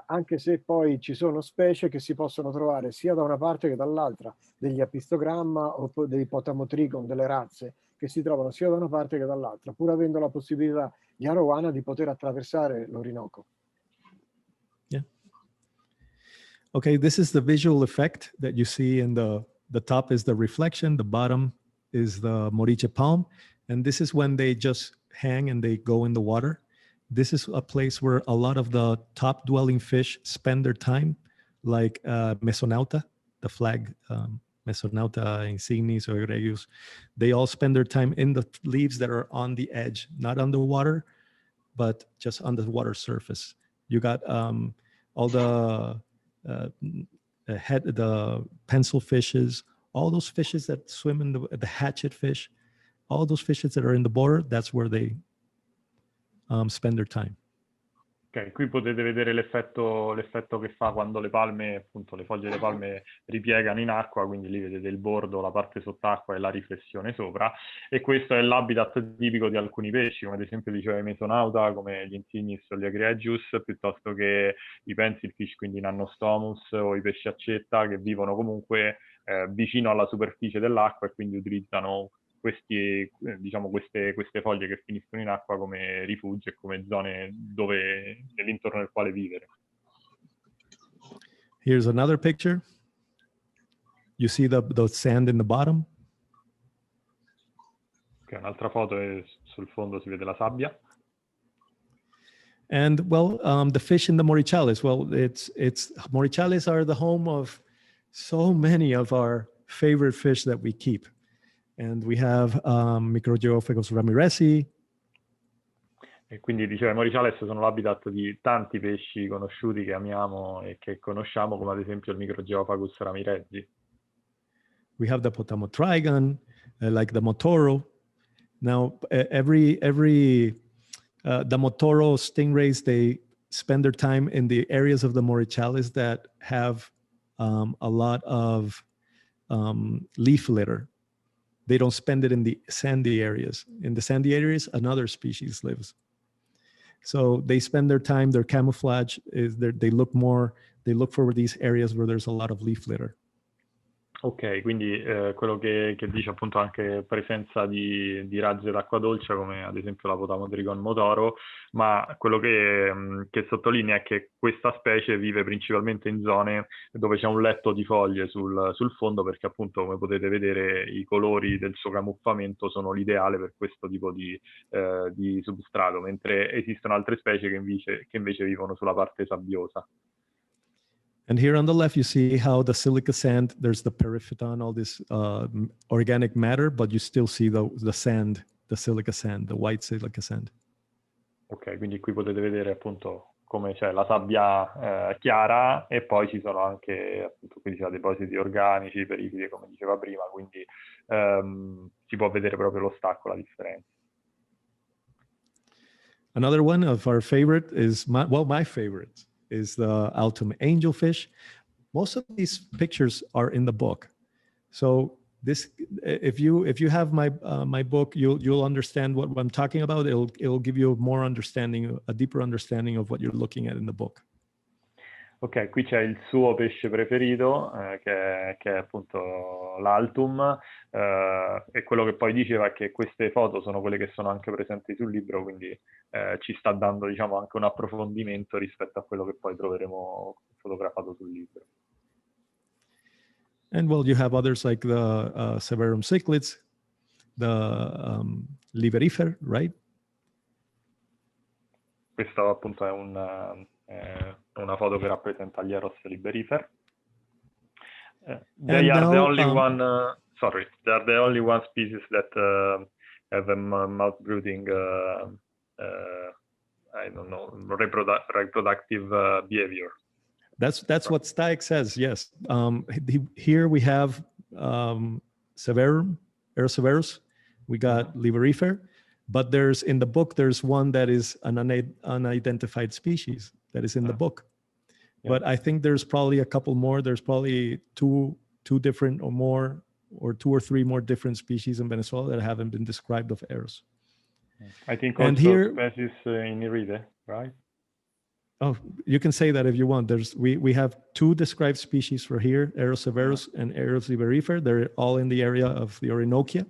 anche se poi ci sono specie che si possono trovare sia da una parte che dall'altra, degli apistogramma o dei potamotrigon, delle razze che si trovano sia da una parte che dall'altra, pur avendo la possibilità gli arowana di poter attraversare l'Orinoco. Yeah. Okay, this is the visual effect that you see in the top is the reflection, the bottom is the moriche palm, and this is when they just hang and they go in the water. This is a place where a lot of the top dwelling fish spend their time, like Mesonauta, the flag, Mesonauta insignis or egregius. They all spend their time in the leaves that are on the edge, not on the water, but just on the water surface. You got all the pencil fishes, all those fishes that swim in the hatchet fish, all those fishes that are in the border, that's where they spend their time. Ok, qui potete vedere l'effetto che fa quando le palme, appunto le foglie delle palme ripiegano in acqua, quindi lì vedete il bordo, la parte sott'acqua e la riflessione sopra, e questo è l'habitat tipico di alcuni pesci, come ad esempio diceva il mesonauta, come gli insignis o gli agriagius, piuttosto che i pencilfish, quindi i nannostomus o i pesci accetta, che vivono comunque vicino alla superficie dell'acqua e quindi utilizzano diciamo queste foglie che finiscono in acqua come rifugio e come zone nell'intorno del quale vivere. Here's another picture. You see the sand in the bottom? Okay, un'altra foto e sul fondo si vede la sabbia. And well, the fish in the Morichales, well, Morichales are the home of so many of our favorite fish that we keep. And we have Microgeophagos ramirezi. E quindi diceva, i Morichales sono l'habitat di tanti pesci conosciuti che amiamo e che conosciamo, come ad esempio il Microgeophagus ramirezi. We have the Potamotrigon, like the Motoro. Now, the Motoro stingrays, they spend their time in the areas of the Morichales that have a lot of leaf litter. They don't spend it in the sandy areas. In the sandy areas, another species lives. So they spend their time, their camouflage is they look for these areas where there's a lot of leaf litter. Ok, quindi quello che dice appunto anche presenza di razze d'acqua dolce, come ad esempio la Potamotrigon motoro, ma quello che sottolinea è che questa specie vive principalmente in zone dove c'è un letto di foglie sul fondo, perché appunto, come potete vedere, i colori del suo camuffamento sono l'ideale per questo tipo di substrato, mentre esistono altre specie che invece vivono sulla parte sabbiosa. And here on the left, you see how the silica sand, there's the periphyton, all this organic matter, but you still see the sand, the silica sand, the white silica sand. Ok, quindi qui potete vedere appunto come c'è la sabbia chiara e poi ci sono anche appunto qui c'è depositi organici, perifidi, come diceva prima, quindi si può vedere proprio lo stacco, la differenza. Another one of our favorite is, my favorite is the Altum angelfish. Most of these pictures are in the book. So this, if you have my book, you'll understand what I'm talking about. It'll give you more understanding, a deeper understanding of what you're looking at in the book. Ok, qui c'è il suo pesce preferito, che è appunto l'Altum, e quello che poi diceva è che queste foto sono quelle che sono anche presenti sul libro, quindi ci sta dando, diciamo, anche un approfondimento rispetto a quello che poi troveremo fotografato sul libro. And well, you have others like the Severum cichlids, the liberifer, right? Questo appunto è una foto che rappresenta gli Eros liberifer. They are the only one species that have a mouth-brooding, I don't know, reproductive behavior. That's what Stike says. Yes. Here we have Severum, Eroseverus. We got liberifer, but in the book there's one that is an unidentified species that is in the book. Yeah. But I think there's probably a couple more. There's probably two different or more, or 2 or 3 more different species in Venezuela that haven't been described of Eros. I think also here, species in Iride, right? Oh, you can say that if you want. We have 2 described species for here, Eroseverus and Eros liberifer. They're all in the area of the Orinoquia.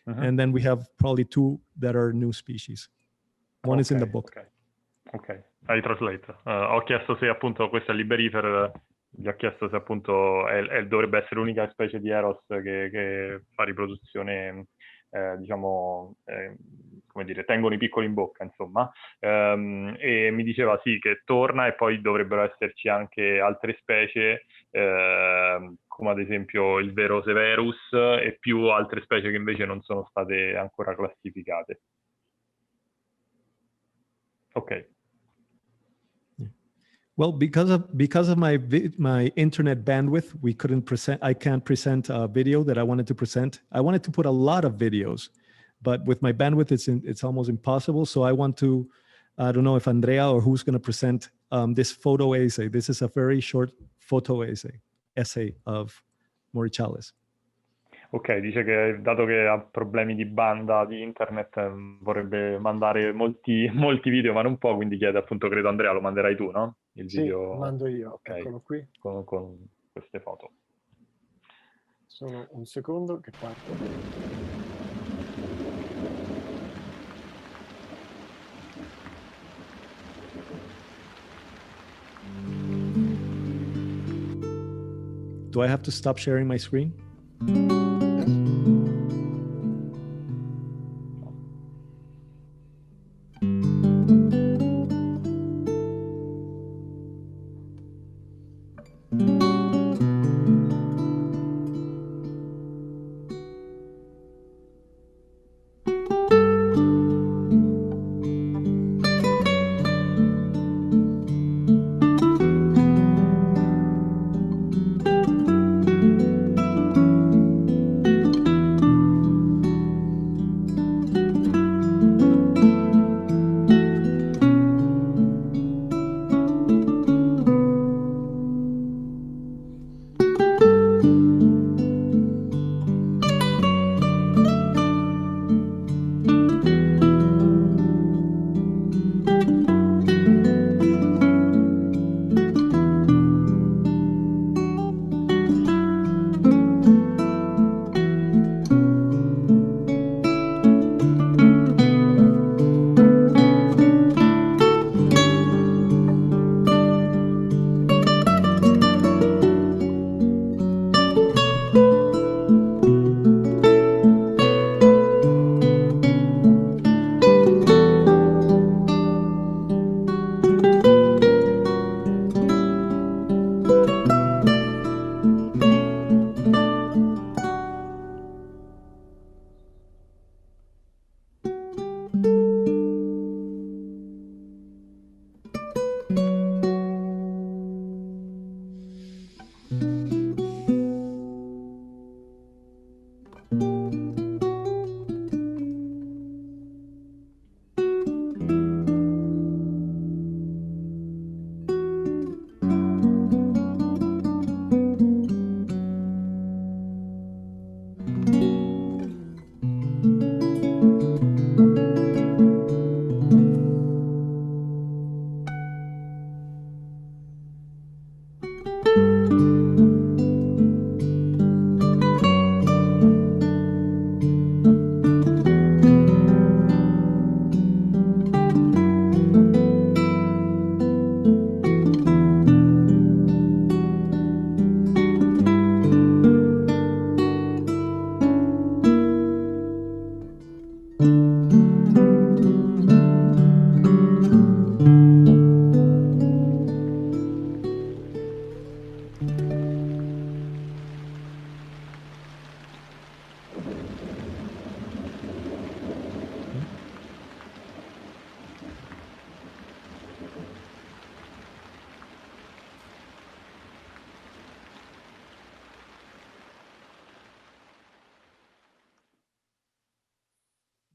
And then we have probably 2 that are new species. One is in the book. Ok, I translate. Ho chiesto se appunto questo è il liberifer, gli ho chiesto se appunto dovrebbe essere l'unica specie di Eros che fa riproduzione, diciamo, come dire, tengono i piccoli in bocca, insomma, e mi diceva sì che torna, e poi dovrebbero esserci anche altre specie, come ad esempio il vero Severus, e più altre specie che invece non sono state ancora classificate. Ok. Well, because of my internet bandwidth, I can't present a video that I wanted to present. I wanted to put a lot of videos, but with my bandwidth, it's almost impossible. So I want to I don't know if Andrea or who's going to present this photo essay. This is a very short photo essay of Morichales. Ok, dice che dato che ha problemi di banda di internet vorrebbe mandare molti video, ma non può, quindi chiede appunto, credo Andrea, lo manderai tu, no? Il Sì, video. mando io, Okay. eccolo qui. Con queste foto. Solo un secondo che parto. Do I have to stop sharing my screen?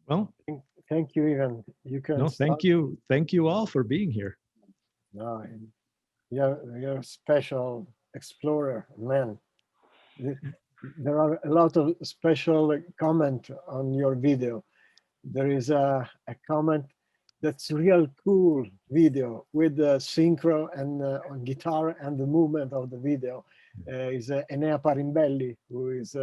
Well, thank you, Ivan. You can. No, thank you. Thank you all for being here. No, you're a special explorer, man. There are a lot of special comment on your video. There is a comment that's real cool video with the synchro and on guitar and the movement of the video. Is Enea Parimbelli who is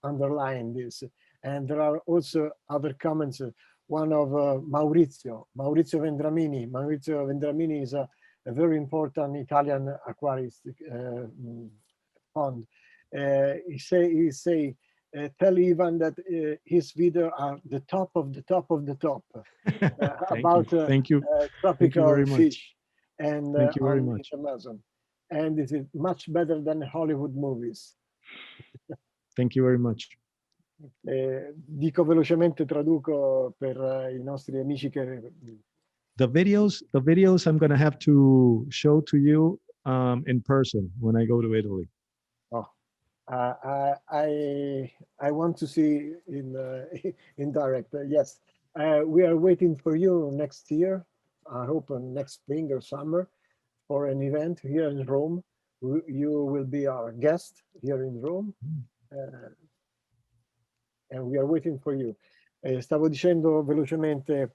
underlying this. And there are also other comments. One of Maurizio Vendramini. Maurizio Vendramini is a very important Italian aquarist fond. He say tell Ivan that his video are the top of the top of the top about tropical fish and on Amazon, and it is much better than Hollywood movies. Thank you very much. Dico velocemente, traduco per I nostri amici che the videos I'm going to have to show to you in person when I go to Italy. Oh, I want to see in direct. Yes, we are waiting for you next year I hope next spring or summer, for an event here in Rome. You will be our guest here in Rome, and we are waiting for you. Stavo dicendo velocemente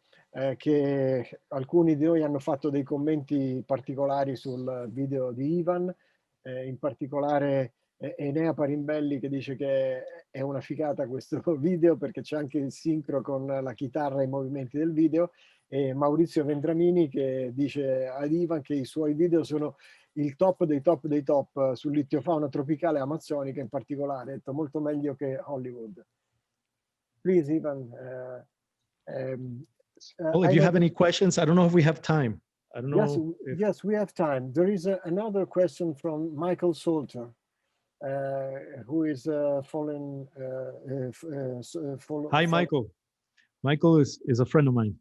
che alcuni di noi hanno fatto dei commenti particolari sul video di Ivan, in particolare Enea Parimbelli, che dice che è una figata questo video perché c'è anche il sincro con la chitarra e i movimenti del video, e Maurizio Vendramini che dice ad Ivan che i suoi video sono il top dei top dei top sull'ittiofauno tropicale amazzonica in particolare, detto molto meglio che Hollywood. Please, Ivan. Well, if you have any questions, I don't know if we have time. I don't know. Yes, we have time. There is another question from Michael Salter, who is following. Hi, Michael. Michael is a friend of mine.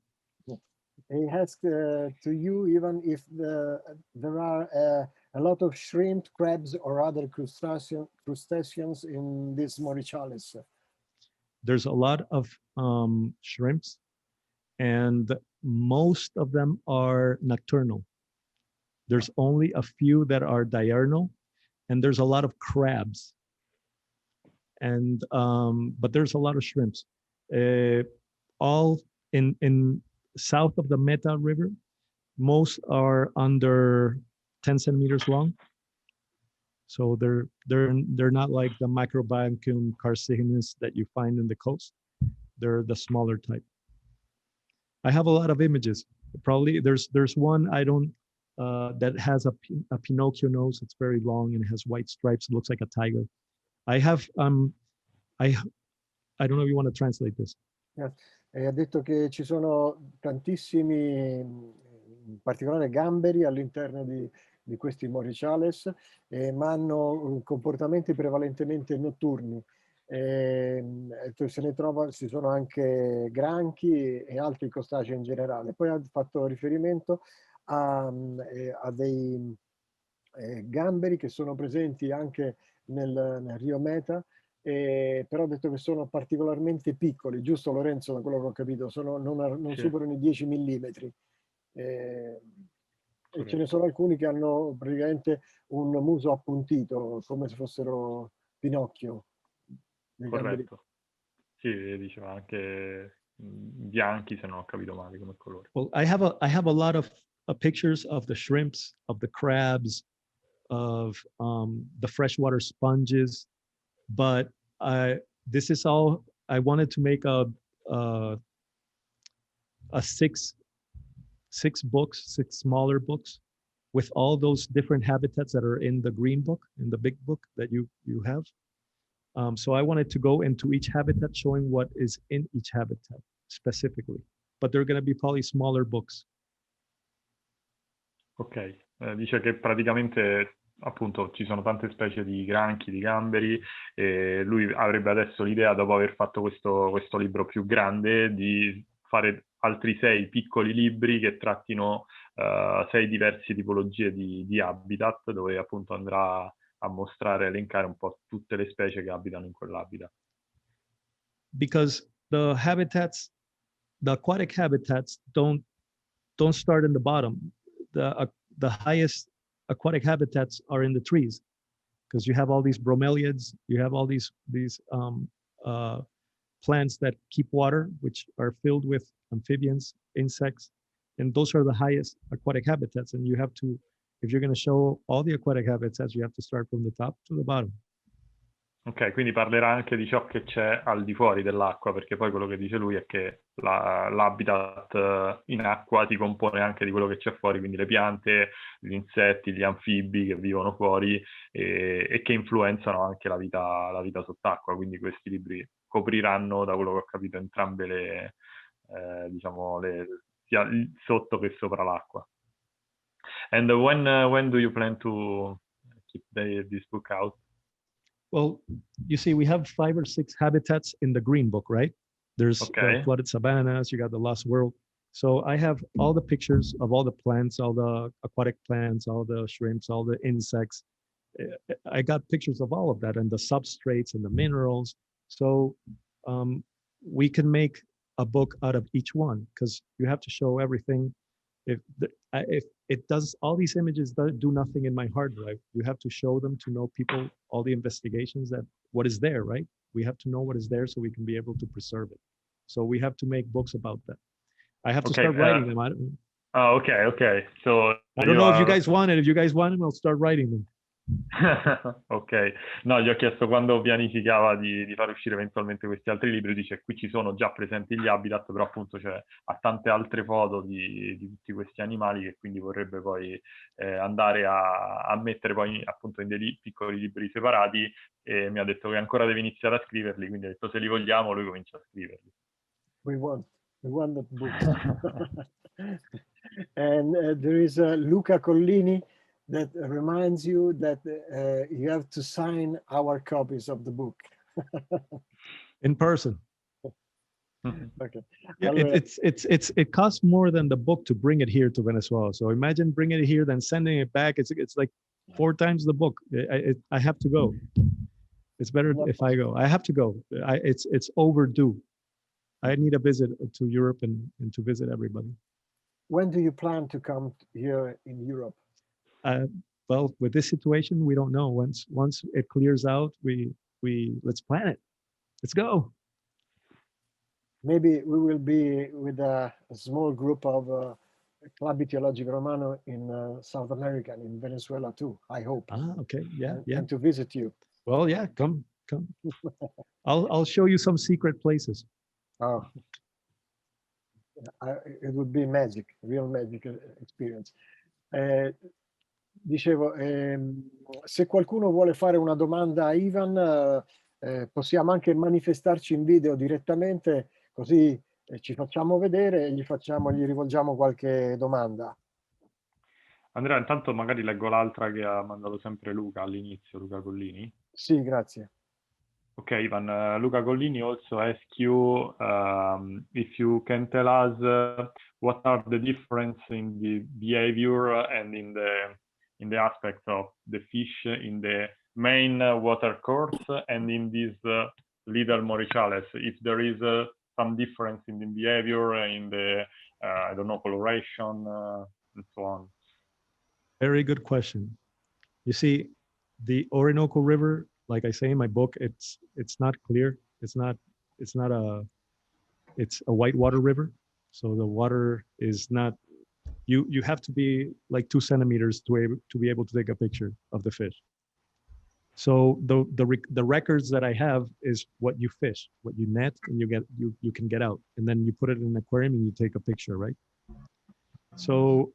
He asked to you, Ivan, if there are a lot of shrimp, crabs, or other crustaceans in this Morichales. There's a lot of shrimps, and most of them are nocturnal. There's only a few that are diurnal, and there's a lot of crabs. And but there's a lot of shrimps. All in south of the Meta River, most are under 10 centimeters long. So they're not like the microbiome carcinogens that you find in the coast. They're the smaller type. I have a lot of images. Probably there's one I don't that has a Pinocchio nose. It's very long and it has white stripes. It looks like a tiger. I have I don't know if you want to translate this. Yes. Ha detto che ci sono tantissimi, in particolare gamberi all'interno di questi Morichales, ma hanno comportamenti prevalentemente notturni. Se ne trova, ci sono anche granchi e altri crostacei in generale. Poi ha fatto riferimento a dei gamberi che sono presenti anche nel Rio Meta, però ha detto che sono particolarmente piccoli, giusto Lorenzo, da quello che ho capito, non Sì. superano i 10 millimetri. E ce ne sono alcuni che hanno praticamente un muso appuntito, come se fossero Pinocchio. Corretto. Sì, diceva anche bianchi, se non ho capito male come colore. Well, I have a lot of pictures of the shrimps, of the crabs, of the freshwater sponges, but this is all. I wanted to make a six books, 6 smaller books, with all those different habitats that are in the green book, in the big book that you have. So I wanted to go into each habitat, showing what is in each habitat specifically. But they're going to be probably smaller books. Ok, dice che praticamente appunto ci sono tante specie di granchi, di gamberi, e lui avrebbe adesso l'idea, dopo aver fatto questo libro più grande, di fare altri 6 piccoli libri che trattino 6 diverse tipologie di habitat, dove appunto andrà a mostrare, elencare un po' tutte le specie che abitano in quell'habitat. Because the aquatic habitats don't start in the bottom. The highest aquatic habitats are in the trees, because you have all these bromeliads, you have all these plants that keep water, which are filled with amphibians, insects, and those are the highest aquatic habitats. And you have to, if you're going to show all the aquatic habitats, you have to start from the top to the bottom. Ok, quindi parlerà anche di ciò che c'è al di fuori dell'acqua, perché poi quello che dice lui è che l'habitat in acqua si compone anche di quello che c'è fuori, quindi le piante, gli insetti, gli anfibi che vivono fuori e che influenzano anche la vita sott'acqua. Quindi questi libri copriranno, da quello che ho capito, entrambe le, diciamo, sia sotto che sopra l'acqua. And when do you plan to keep this book out? Well, you see, we have 5 or 6 habitats in the green book, right? There's the flooded savannas, you got the lost world. So I have all the pictures of all the plants, all the aquatic plants, all the shrimps, all the insects. I got pictures of all of that, and the substrates and the minerals. So we can make a book out of each one, because you have to show everything if it does, all these images do nothing in my hard drive. You have to show them to know people, all the investigations, that what is there, right? We have to know what is there so we can be able to preserve it. So we have to make books about that. I have to start writing them. Okay. So I don't know if you guys want it. If you guys want it, I'll start writing them. Ok, no, gli ho chiesto quando pianificava di far uscire eventualmente questi altri libri. Dice qui ci sono già presenti gli habitat, però appunto ha tante altre foto di tutti questi animali che quindi vorrebbe poi andare a mettere poi appunto in dei piccoli libri separati, e mi ha detto che ancora deve iniziare a scriverli, quindi ha detto se li vogliamo lui comincia a scriverli. We want that book. And there is Luca Collini that reminds you that you have to sign our copies of the book. In person. Okay. Yeah, it costs more than the book to bring it here to Venezuela. So imagine bringing it here, then sending it back. It's like 4 times the book. I have to go. It's better if I go. I have to go. It's overdue. I need a visit to Europe and to visit everybody. When do you plan to come here in Europe? Well, with this situation, we don't know. Once it clears out, we let's plan it. Let's go. Maybe we will be with a small group of Club Ittiologico Romano in South America, and in Venezuela too, I hope. Okay, yeah. And to visit you. Well, yeah, come. I'll show you some secret places. Oh, it would be magic, real magic experience. Dicevo, se qualcuno vuole fare una domanda a Ivan, possiamo anche manifestarci in video direttamente, così ci facciamo vedere e gli rivolgiamo qualche domanda. Andrea, intanto magari leggo l'altra che ha mandato sempre Luca all'inizio, Luca Collini. Sì, grazie. Okay, Ivan, Luca Collini also asks you if you can tell us what are the difference in the behavior and in the aspects of the fish in the main water course and in this little Morichales, if there is some difference in the behavior, in the, I don't know, coloration, and so on. Very good question. You see, the Orinoco River, like I say in my book, it's not clear. It's a whitewater river. So the water is not, you have to be like 2 centimeters to be able to take a picture of the fish. So the records that I have is what you fish, what you net, and you can get out, and then you put it in an aquarium and you take a picture, right? So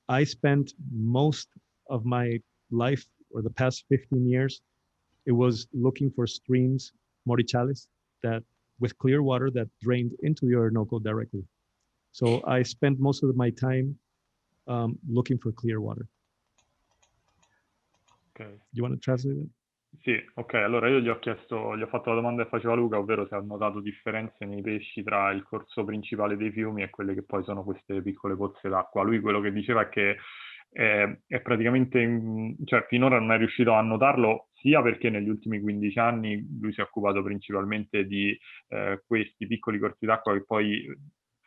I spent most of my life, or the past 15 years, it was looking for streams, Morichales, that with clear water that drained into the Orinoco directly. So I spent most of my time looking for clear water. Okay. You want to translate it? Sì, ok, allora io gli ho fatto la domanda che faceva Luca, ovvero se ha notato differenze nei pesci tra il corso principale dei fiumi e quelle che poi sono queste piccole pozze d'acqua. Lui quello che diceva è che è praticamente, cioè finora non è riuscito a notarlo, sia perché negli ultimi 15 anni lui si è occupato principalmente di questi piccoli corsi d'acqua che poi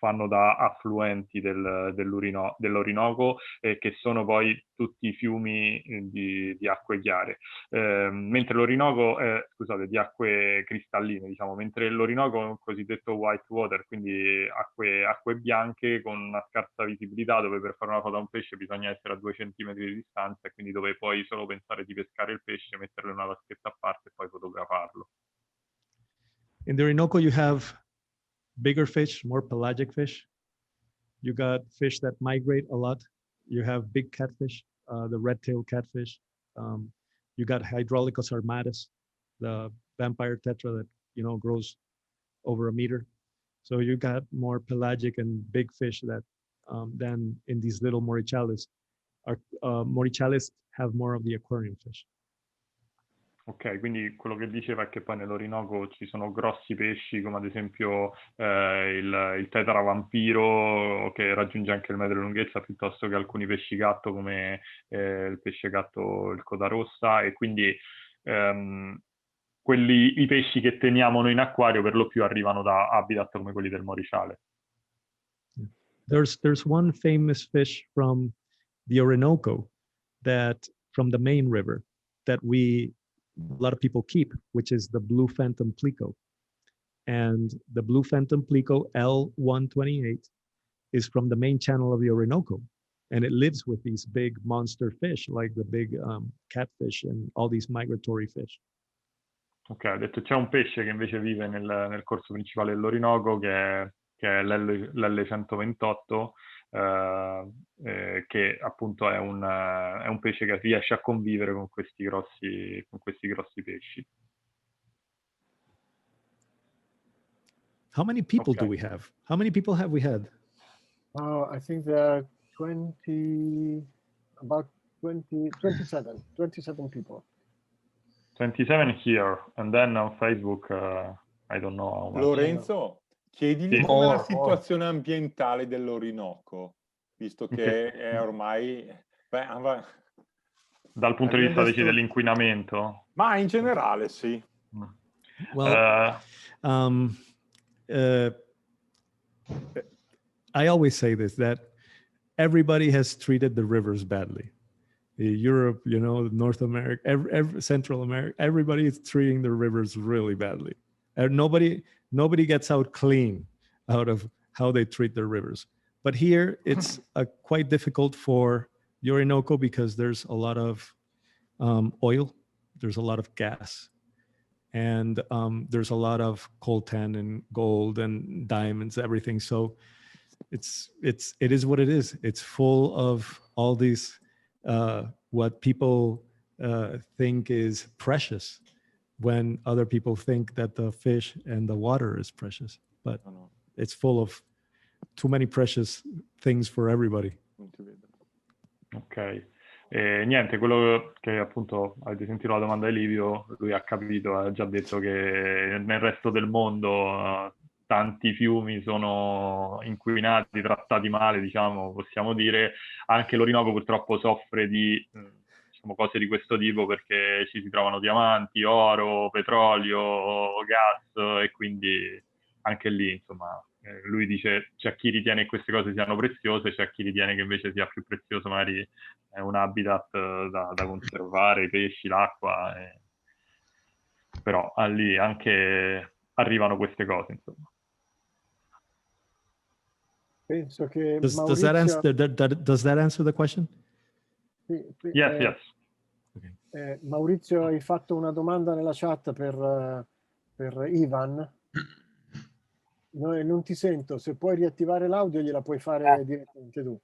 fanno da affluenti dell'Orinoco, che sono poi tutti fiumi di acque chiare, mentre l'Orinoco scusate, di acque cristalline, diciamo, mentre l'Orinoco è un cosiddetto white water, quindi acque bianche con una scarsa visibilità, dove per fare una foto a un pesce bisogna essere a 2 centimetri di distanza, e quindi dove puoi solo pensare di pescare il pesce, metterlo in una vaschetta a parte e poi fotografarlo. In the Orinoco you have bigger fish, more pelagic fish. You got fish that migrate a lot. You have big catfish, the red-tailed catfish. You got Hydrolicus armatus, the vampire tetra that, you know, grows over a meter. So you got more pelagic and big fish that than in these little Morichales. Morichales have more of the aquarium fish. Ok, quindi quello che diceva è che poi nell'Orinoco ci sono grossi pesci, come ad esempio il tetra vampiro, che raggiunge anche il metro di lunghezza, piuttosto che alcuni pesci gatto come il pesce gatto, il coda rossa, e quindi i pesci che teniamo noi in acquario per lo più arrivano da habitat come quelli del Morichale. There's one famous fish from the Orinoco, that from the main river, that a lot of people keep, which is the blue phantom plico. And the blue phantom plico L128 is from the main channel of the Orinoco. And it lives with these big monster fish, like the big catfish and all these migratory fish. Ok, ha detto c'è un pesce che invece vive nel corso principale dell'Orinoco, che è l'L128, che appunto è un pesce che riesce a convivere con questi grossi pesci. How many people do we have? How many people have we had? I think there are 27 people. 27 here, and then on Facebook, I don't know how much. Lorenzo, chiedigli Sì. com'è la situazione ambientale dell'Orinoco, visto che è ormai... Dal punto di vista dell'inquinamento? Ma in generale, sì. Well, I always say this, that everybody has treated the rivers badly. Europe, you know, North America, Central America, everybody is treating the rivers really badly. And nobody gets out clean out of how they treat their rivers. But here it's quite difficult for the Orinoco because there's a lot of oil, there's a lot of gas, and there's a lot of coltan and gold and diamonds, everything. So it is what it is. It's full of all these what people think is precious, when other people think that the fish and the water is precious. But it's full of too many precious things for everybody. Ok. Niente, quello che appunto avete sentito la domanda di Livio, lui ha capito, ha già detto che nel resto del mondo tanti fiumi sono inquinati, trattati male, diciamo, possiamo dire. Anche l'Orinoco purtroppo soffre di cose di questo tipo, perché ci si trovano diamanti, oro, petrolio, gas, e quindi anche lì, insomma, lui dice c'è chi ritiene che queste cose siano preziose, c'è chi ritiene che invece sia più prezioso magari un habitat da conservare, i pesci, l'acqua, però lì anche arrivano queste cose, insomma. Penso che does that answer the question? Yes. Okay. Maurizio, hai fatto una domanda nella chat per Ivan. Non ti sento, se puoi riattivare l'audio gliela puoi fare direttamente tu.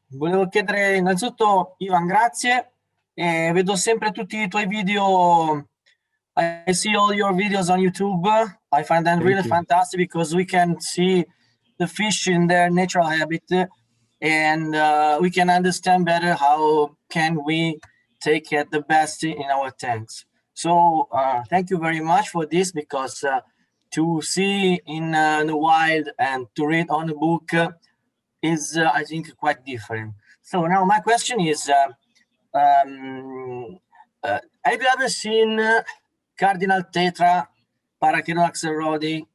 Volevo chiedere innanzitutto, Ivan, grazie. Vedo sempre tutti i tuoi video. I see all your videos on YouTube. I find them really fantastic because we can see the fish in their natural habitat, and we can understand better how can we take the best in our tanks. So thank you very much for this, because to see in the wild and to read on a book is, I think, quite different. So now my question is, have you ever seen cardinal tetra, paraketal axelrodi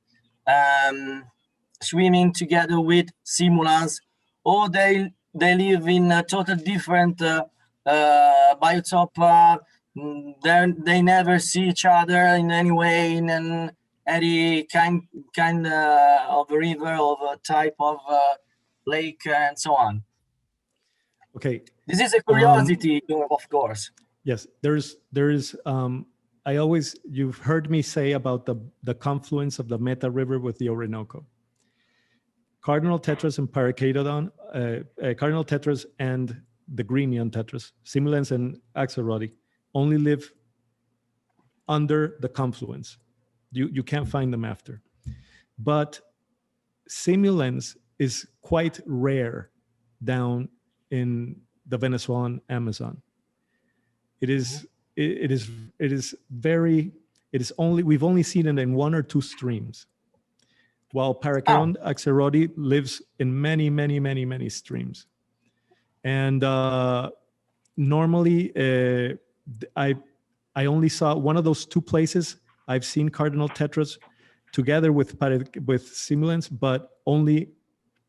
swimming together with simulants, or they live in a totally different biotope? They never see each other in any way, in any kind of a river, of a type of lake, and so on. Okay. This is a curiosity, of course. Yes, there's you've heard me say about the confluence of the Meta River with the Orinoco. Cardinal tetras and paracatodon, cardinal tetras and the green neon tetras, simulants and axelrodi, only live under the confluence. You can't find them after. But simulants is quite rare down in the Venezuelan Amazon. We've only seen it in 1 or 2 streams, while Paracatodon axelrodi lives in many, many, many, many streams. And normally, I only saw one of those 2 places. I've seen cardinal tetras together with simulants, but only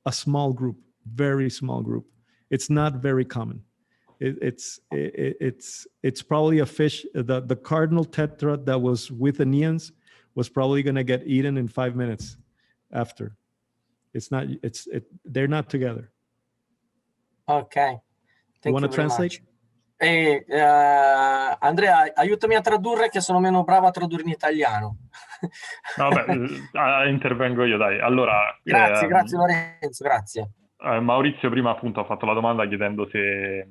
a small group, very small group. It's not very common. It's probably a fish. The cardinal tetra that was with the neons was probably going to get eaten in 5 minutes after. They're not together. Ok. You want to translate? Andrea, aiutami a tradurre che sono meno bravo a tradurre in italiano. Vabbè, intervengo io, dai. Allora, grazie Lorenzo, grazie. Maurizio prima appunto ha fatto la domanda chiedendo se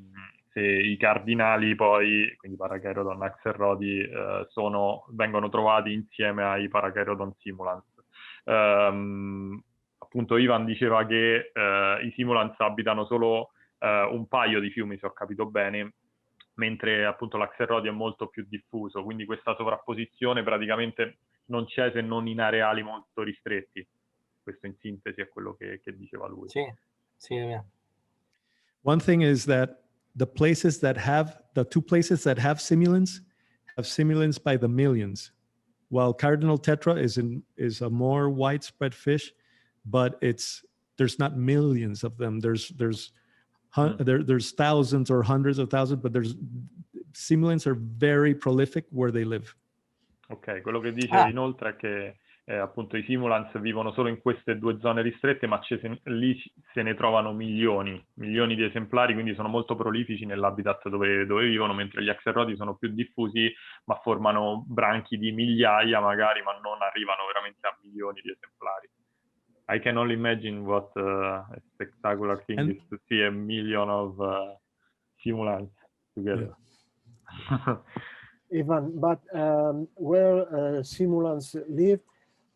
i cardinali poi, quindi Parachaerodon, Axelrodi, vengono trovati insieme ai Parachaerodon simulans. Appunto Ivan diceva che i simulans abitano solo un paio di fiumi, se ho capito bene, mentre appunto l'Axelrodi è molto più diffuso, quindi questa sovrapposizione praticamente non c'è se non in areali molto ristretti. Questo in sintesi è quello che diceva lui. Sì, sì. One thing is that the two places that have simulants by the millions, while cardinal tetra is a more widespread fish, but there's not millions of them. There's thousands or hundreds of thousands, but simulants are very prolific where they live. Ok, quello che dice inoltre è che appunto i simulants vivono solo in queste due zone ristrette, ma lì se ne trovano milioni di esemplari, quindi sono molto prolifici nell'habitat dove vivono, mentre gli Axelrodi sono più diffusi, ma formano branchi di migliaia magari, ma non arrivano veramente a milioni di esemplari. I can only imagine what a spectacular thing is to see a million of simulants together. Yeah. Ivan, but where simulants live,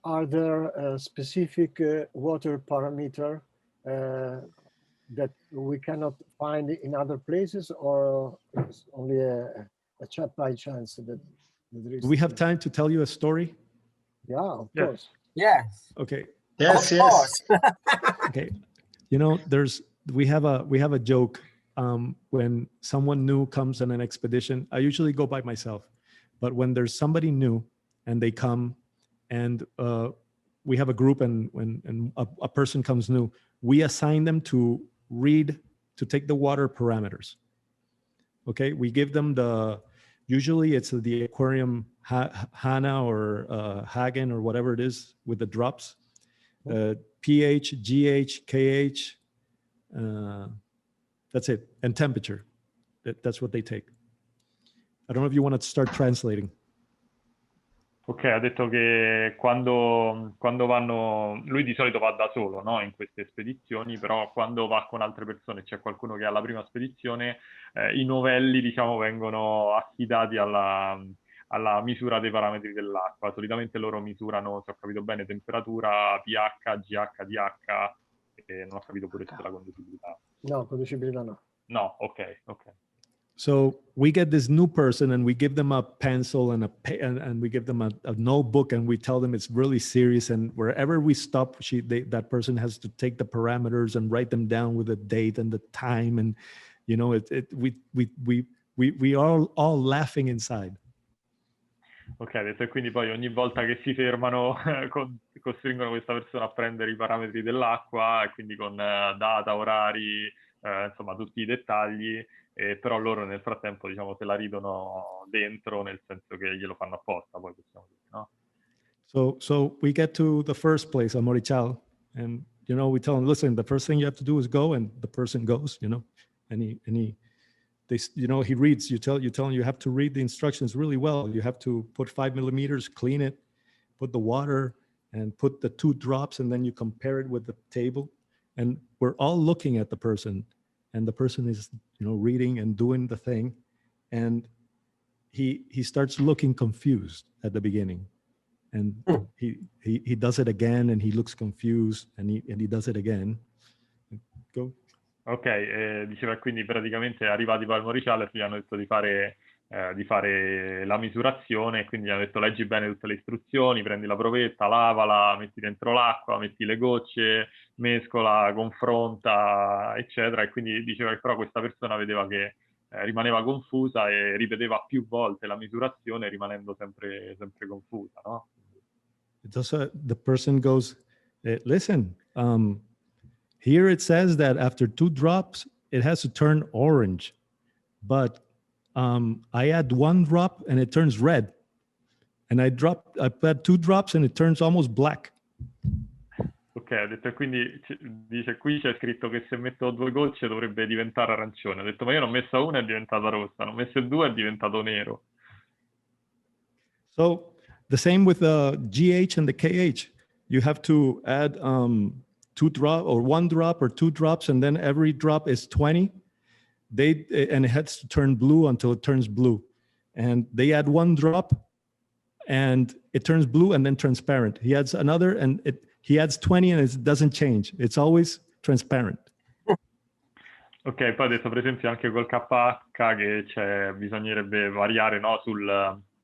are there specific water parameter that we cannot find in other places, or it's only a chat by chance that there is? Do we have time to tell you a story? Yeah, of course. Yes. Okay. Yes, of yes. course. Okay. You know, we have a joke. When someone new comes on an expedition, I usually go by myself, but when there's somebody new and they come and we have a group and when a person comes new, we assign them to take the water parameters. Okay. We give them usually it's the aquarium Hana or Hagen or whatever it is with the drops, pH, GH, KH, that's it. And temperature. That's what they take. I don't know if you want to start translating. Ok, ha detto che quando vanno, lui di solito va da solo, no? In queste spedizioni, però quando va con altre persone, c'è qualcuno che ha la prima spedizione, i novelli, diciamo, vengono affidati alla misura dei parametri dell'acqua. Solitamente loro misurano, se ho capito bene, temperatura, pH, GH, DH, e non ho capito pure se la conducibilità. No, conducibilità no. No, ok. So we get this new person and we give them a pencil and and we give them a notebook and we tell them it's really serious, and wherever we stop, that person has to take the parameters and write them down with the date and the time, and you know we are all laughing inside. Ok, adesso e quindi poi ogni volta che si fermano costringono questa persona a prendere i parametri dell'acqua, e quindi con data, orari, insomma tutti i dettagli, però loro nel frattempo diciamo se la ridono dentro, nel senso che glielo fanno apposta, poi possiamo dire, no? So we get to the first place, a Morichales, and you know we tell them, listen, the first thing you have to do is go, and the person goes, you know, and he you know, he reads, you tell him you have to read the instructions really well. You have to put 5 millimeters, clean it, put the water and put the 2 drops, and then you compare it with the table. And we're all looking at the person, and the person is, you know, reading and doing the thing. And he starts looking confused at the beginning. And he does it again, and he looks confused, and he does it again. Go. Ok, diceva quindi praticamente arrivati poi al Morichales gli hanno detto di fare la misurazione, quindi gli hanno detto leggi bene tutte le istruzioni, prendi la provetta, lavala, metti dentro l'acqua, metti le gocce, mescola, confronta, eccetera, e quindi diceva che però questa persona vedeva che rimaneva confusa e ripeteva più volte la misurazione rimanendo sempre confusa, no? The person goes, listen, Here it says that after 2 drops, it has to turn orange. But I add 1 drop and it turns red. And I put 2 drops and it turns almost black. Ok, ha detto, e quindi dice qui c'è scritto che se metto 2 gocce dovrebbe diventare arancione. Ho detto, ma io ne ho messa una e è diventata rossa, ne ho messe 2 e è diventato nero. So the same with the GH and the KH. You have to add 2 drop or 1 drop or 2 drops, and then every drop is 20. And it has to turn blue until it turns blue. And they add 1 drop and it turns blue and then transparent. He adds another and he adds 20 and it doesn't change. It's always transparent. Ok, poi ha detto per esempio anche col KH che bisognerebbe variare, no,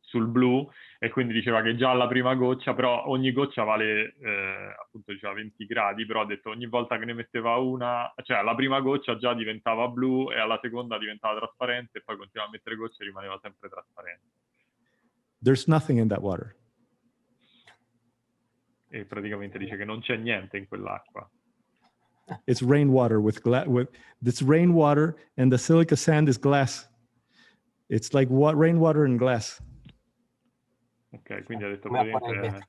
sul blu, e quindi diceva che già alla prima goccia, però ogni goccia vale appunto diceva 20 gradi, però ha detto ogni volta che ne metteva una, cioè alla prima goccia già diventava blu e alla seconda diventava trasparente e poi continuava a mettere gocce e rimaneva sempre trasparente. There's nothing in that water. E praticamente dice che non c'è niente in quell'acqua. It's rainwater with this rainwater, and the silica sand is glass. It's like rainwater and glass. Ok, quindi ha detto praticamente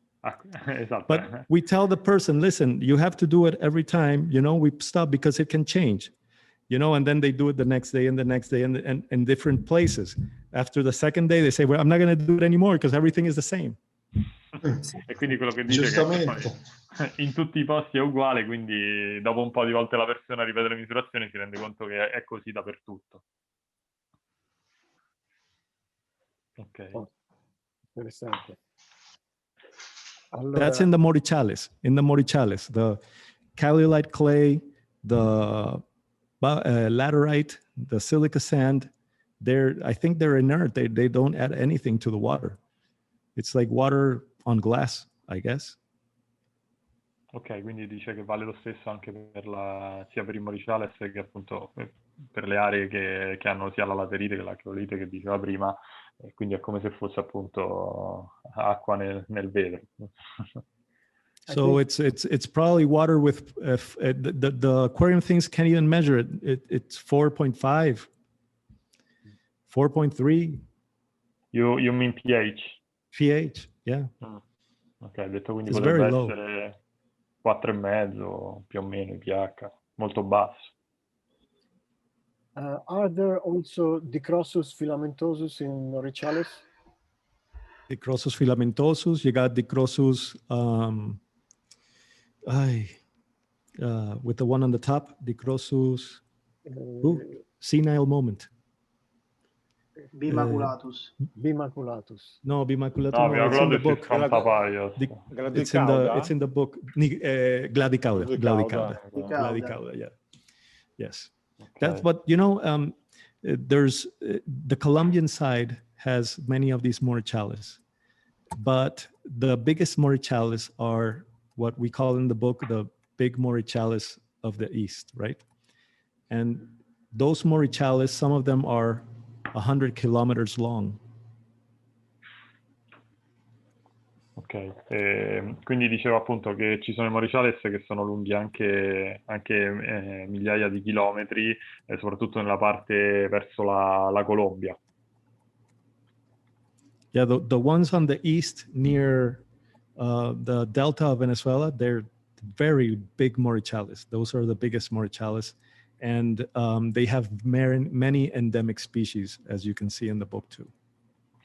esatto. But we tell the person, listen, you have to do it every time, you know, we stop because it can change, you know, and then they do it the next day and the next day and in different places. After the second day, they say, well, I'm not going to do it anymore because everything is the same. E quindi quello che dice che in tutti i posti è uguale, quindi dopo un po' di volte la persona ripete le misurazioni si rende conto che è così dappertutto. Ok. Interessante. Allora, That's in the Morichales. In the Morichales, the caolinite clay, the laterite, the silica sand, I think they're inert. They don't add anything to the water. It's like water on glass, I guess. Ok, quindi dice che vale lo stesso anche sia per il Morichales che appunto per le aree che hanno sia la laterite che la caolite che diceva prima, e quindi è come se fosse appunto acqua nel vetro. So it's probably water with the aquarium things can't even measure it. It's 4.5, 4.3. You mean pH? pH, yeah. Ok, ha detto quindi It's potrebbe very low. essere 4,5 più o meno il pH, molto basso. are there also Dicrossus filamentosus in Morichales? Dicrossus filamentosus, you got Dicrossus, with the one on the top, Dicrossus, senile moment. Bimaculatus. Bimaculatus. No, Bimaculatus, No, no, it's in the Bimaculatus book. It's in the book. Gladicauda. Gladicauda, yeah. Yes. Okay. That's what, you know, there's the Colombian side has many of these Morichales, but the biggest Morichales are what we call in the book the big Morichales of the East, right? And those Morichales, some of them are 100 kilometers long. Ok, quindi dicevo appunto che ci sono i Morichales che sono lunghi anche migliaia di chilometri, soprattutto nella parte verso la Colombia. Yeah, the ones on the east near the delta of Venezuela, they're very big Morichales. Those are the biggest Morichales. And they have many endemic species, as you can see in the book too.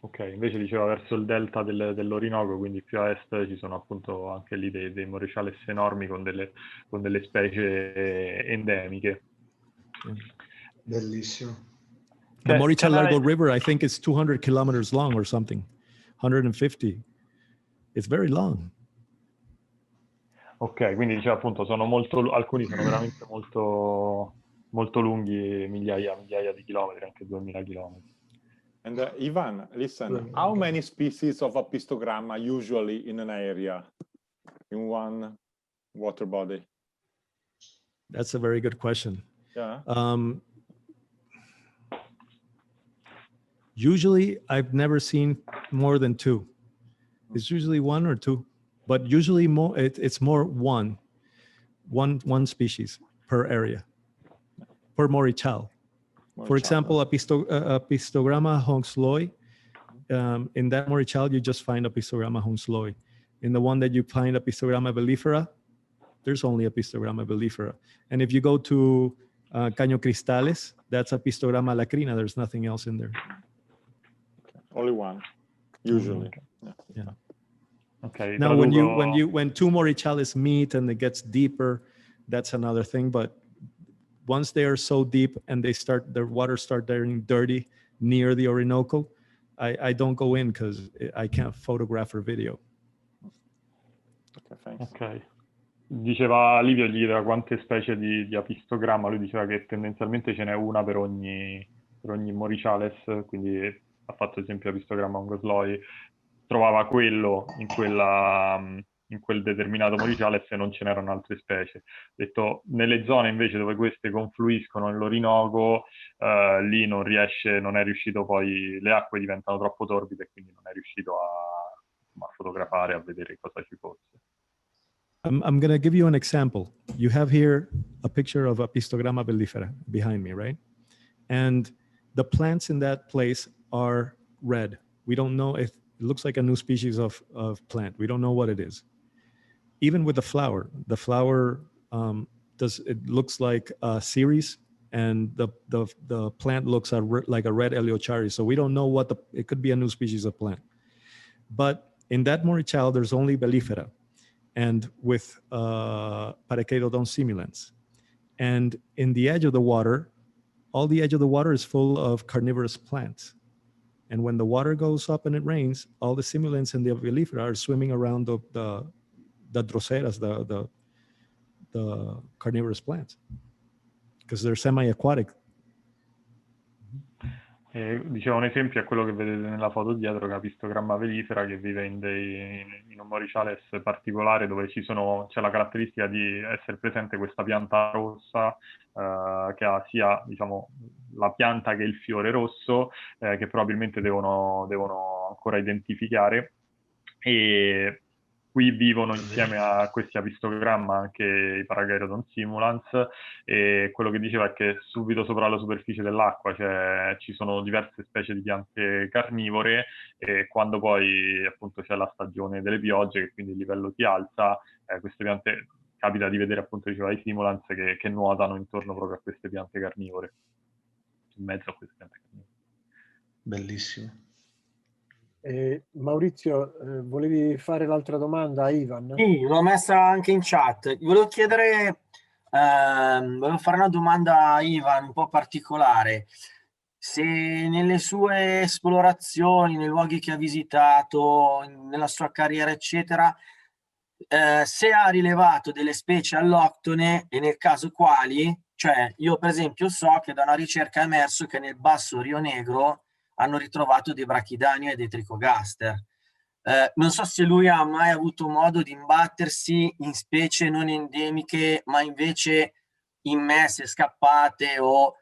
Ok, invece diceva verso il delta dell'Orinoco, quindi più a est, ci sono appunto anche lì dei Morichales enormi con delle specie endemiche. Bellissimo. The Morichal Largo River, I think, is 200 kilometers long or something, 150. It's very long. Ok, quindi diceva appunto alcuni sono veramente molto, molto lunghi, migliaia di chilometri, anche 2000 chilometri. And Ivan, listen, how many species of apistogramma usually in an area, in one water body? That's a very good question. Yeah. Usually, I've never seen more than 2. It's usually 1 or 2, but usually more. It's more one species. per area, per Morichal. For example, Apistogramma hongsloi, in that Morichal, you just find Apistogramma hongsloi. In the one that you find Apistogramma mellifera, there's only Apistogramma mellifera. And if you go to Caño Cristales, that's Apistogramma lacrina. There's nothing else in there. Only one, usually. Yeah. Okay. Now, when two Morichales meet and it gets deeper, that's another thing. But once they are so deep and their water start getting dirty near the Orinoco, I don't go in because I can't photograph or video. Okay, thanks. Ok. Diceva Livio, gli chiedeva quante specie di apistogramma, lui diceva che tendenzialmente ce n'è una per ogni Morichales, quindi ha fatto esempio apistogramma hongsloi, trovava quello in quel determinato Morichales e non ce n'erano altre specie. Detto, nelle zone invece dove queste confluiscono nell'Orinoco, lì non è riuscito poi, le acque diventano troppo torbide e quindi non è riuscito a fotografare, a vedere cosa ci fosse. I'm going to give you an example. You have here a picture of Apistogramma mellifera behind me, right? And the plants in that place are red. We don't know if it looks like a new species of plant. We don't know what it is. Even with the flower looks like a ceres, and the plant looks like a red Eleuchari. So we don't know it could be a new species of plant. But in that Morichal, there's only mellifera, and with Parachaetodon simulans. And in the edge of the water, all the edge of the water is full of carnivorous plants. And when the water goes up and it rains, all the simulants and the mellifera are swimming around the droseras, the carnivorous plants, because they're semi-aquatic. Diceva un esempio è quello che vedete nella foto dietro, che è Apistogramma mellifera, che vive in un Morichales particolare dove c'è la caratteristica di essere presente questa pianta rossa che ha sia, diciamo, la pianta che il fiore rosso, che probabilmente devono ancora identificare, e qui vivono insieme a questi apistogramma anche i Parachaetodon simulans, e quello che diceva è che subito sopra la superficie dell'acqua ci sono diverse specie di piante carnivore, e quando poi appunto c'è la stagione delle piogge, che quindi il livello si alza, queste piante, capita di vedere, appunto diceva, i simulans che nuotano intorno proprio a queste piante carnivore, in mezzo a queste piante carnivore. Bellissimo. Maurizio, volevi fare l'altra domanda a Ivan? Sì, l'ho messa anche in chat. Volevo chiedere, volevo fare una domanda a Ivan un po' particolare. Se nelle sue esplorazioni, nei luoghi che ha visitato, nella sua carriera, eccetera, se ha rilevato delle specie alloctone e nel caso quali, cioè io per esempio so che da una ricerca è emerso che nel basso Rio Negro hanno ritrovato dei brachidani e dei tricogaster. Non so se lui ha mai avuto modo di imbattersi in specie non endemiche, ma invece immesse, scappate o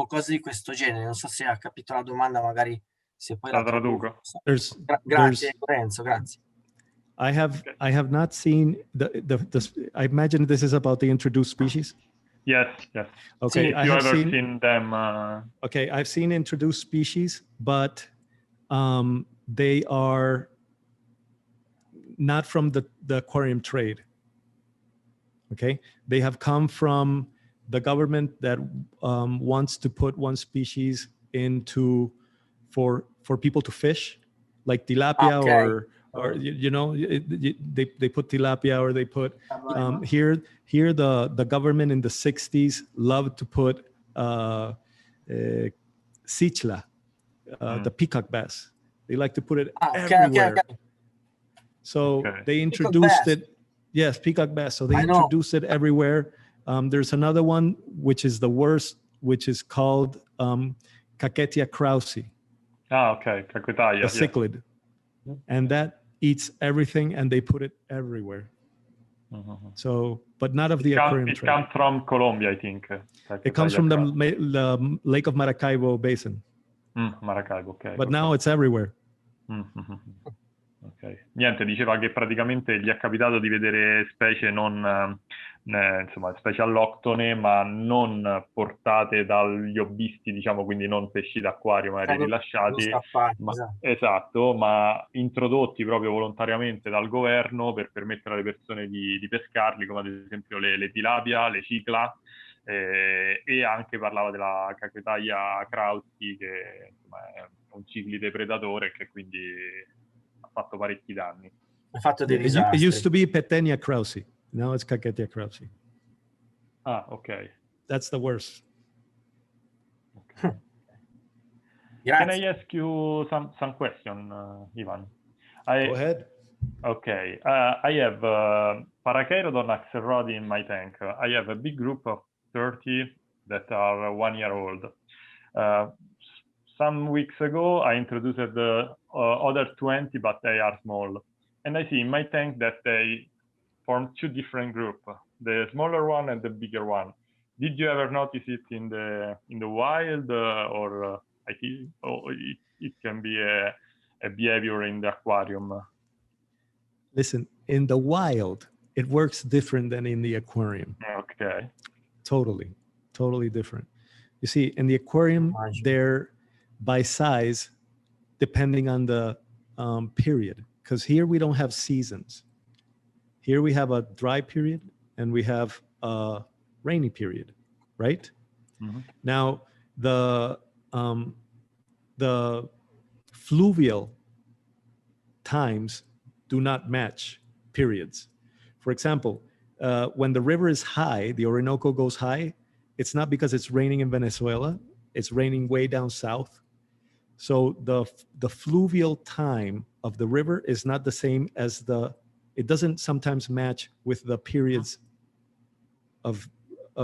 cose di questo genere. Non so se ha capito la domanda, magari se poi la traduco. Grazie Lorenzo, grazie. I have not seen I imagine this is about the introduced species. Yes. Okay, if you ever seen them. Okay, I've seen introduced species, but they are not from the aquarium trade. Okay, they have come from the government that wants to put one species into for people to fish, like tilapia, okay. or you know, they put tilapia, or they put here the government in the 60s loved to put cichla, the peacock bass. They like to put it everywhere. Okay. So they introduced it. Yes, peacock bass. So they introduced it everywhere. There's another one which is the worst, which is called Caquetia krausi. Okay, Caquetaia. The cichlid. And that eats everything, and they put it everywhere. So, but not of the aquarium trade. It comes from Colombia, I think. It comes from the Lake of Maracaibo basin. Maracaibo, okay. But now it's everywhere. Ok. Niente, diceva che praticamente gli è capitato di vedere specie non, insomma, specie alloctone, ma non portate dagli hobbisti, diciamo, quindi non pesci d'acquario magari rilasciati, ma, esatto, ma introdotti proprio volontariamente dal governo per permettere alle persone di pescarli, come ad esempio le tilapia, le cicla, e anche parlava della cacchetaia krausi, che insomma, è un ciclide predatore che quindi ha fatto parecchi danni. Ha fatto dei It disastri. used to be Petenia krausi. Now it's Cacchetia krausi. Ah, ok. That's the worst. Okay. Can I ask you some question, Ivan? Go ahead. Okay. I have Parachaerodon axelrodi in my tank. I have a big group of 30 that are 1 year old. Some weeks ago, I introduced the other 20, but they are small. And I see in my tank that they form two different groups, the smaller one and the bigger one. Did you ever notice it in the wild, or I think it can be a behavior in the aquarium? Listen, in the wild, it works different than in the aquarium. Okay. Totally different. You see, in the aquarium, they're by size, depending on the period. Because here we don't have seasons. Here we have a dry period and we have a rainy period, right? Mm-hmm. Now, the fluvial times do not match periods. For example, when the river is high, the Orinoco goes high, it's not because it's raining in Venezuela, it's raining way down south. So the fluvial time of the river is not the same as it doesn't sometimes match with the periods of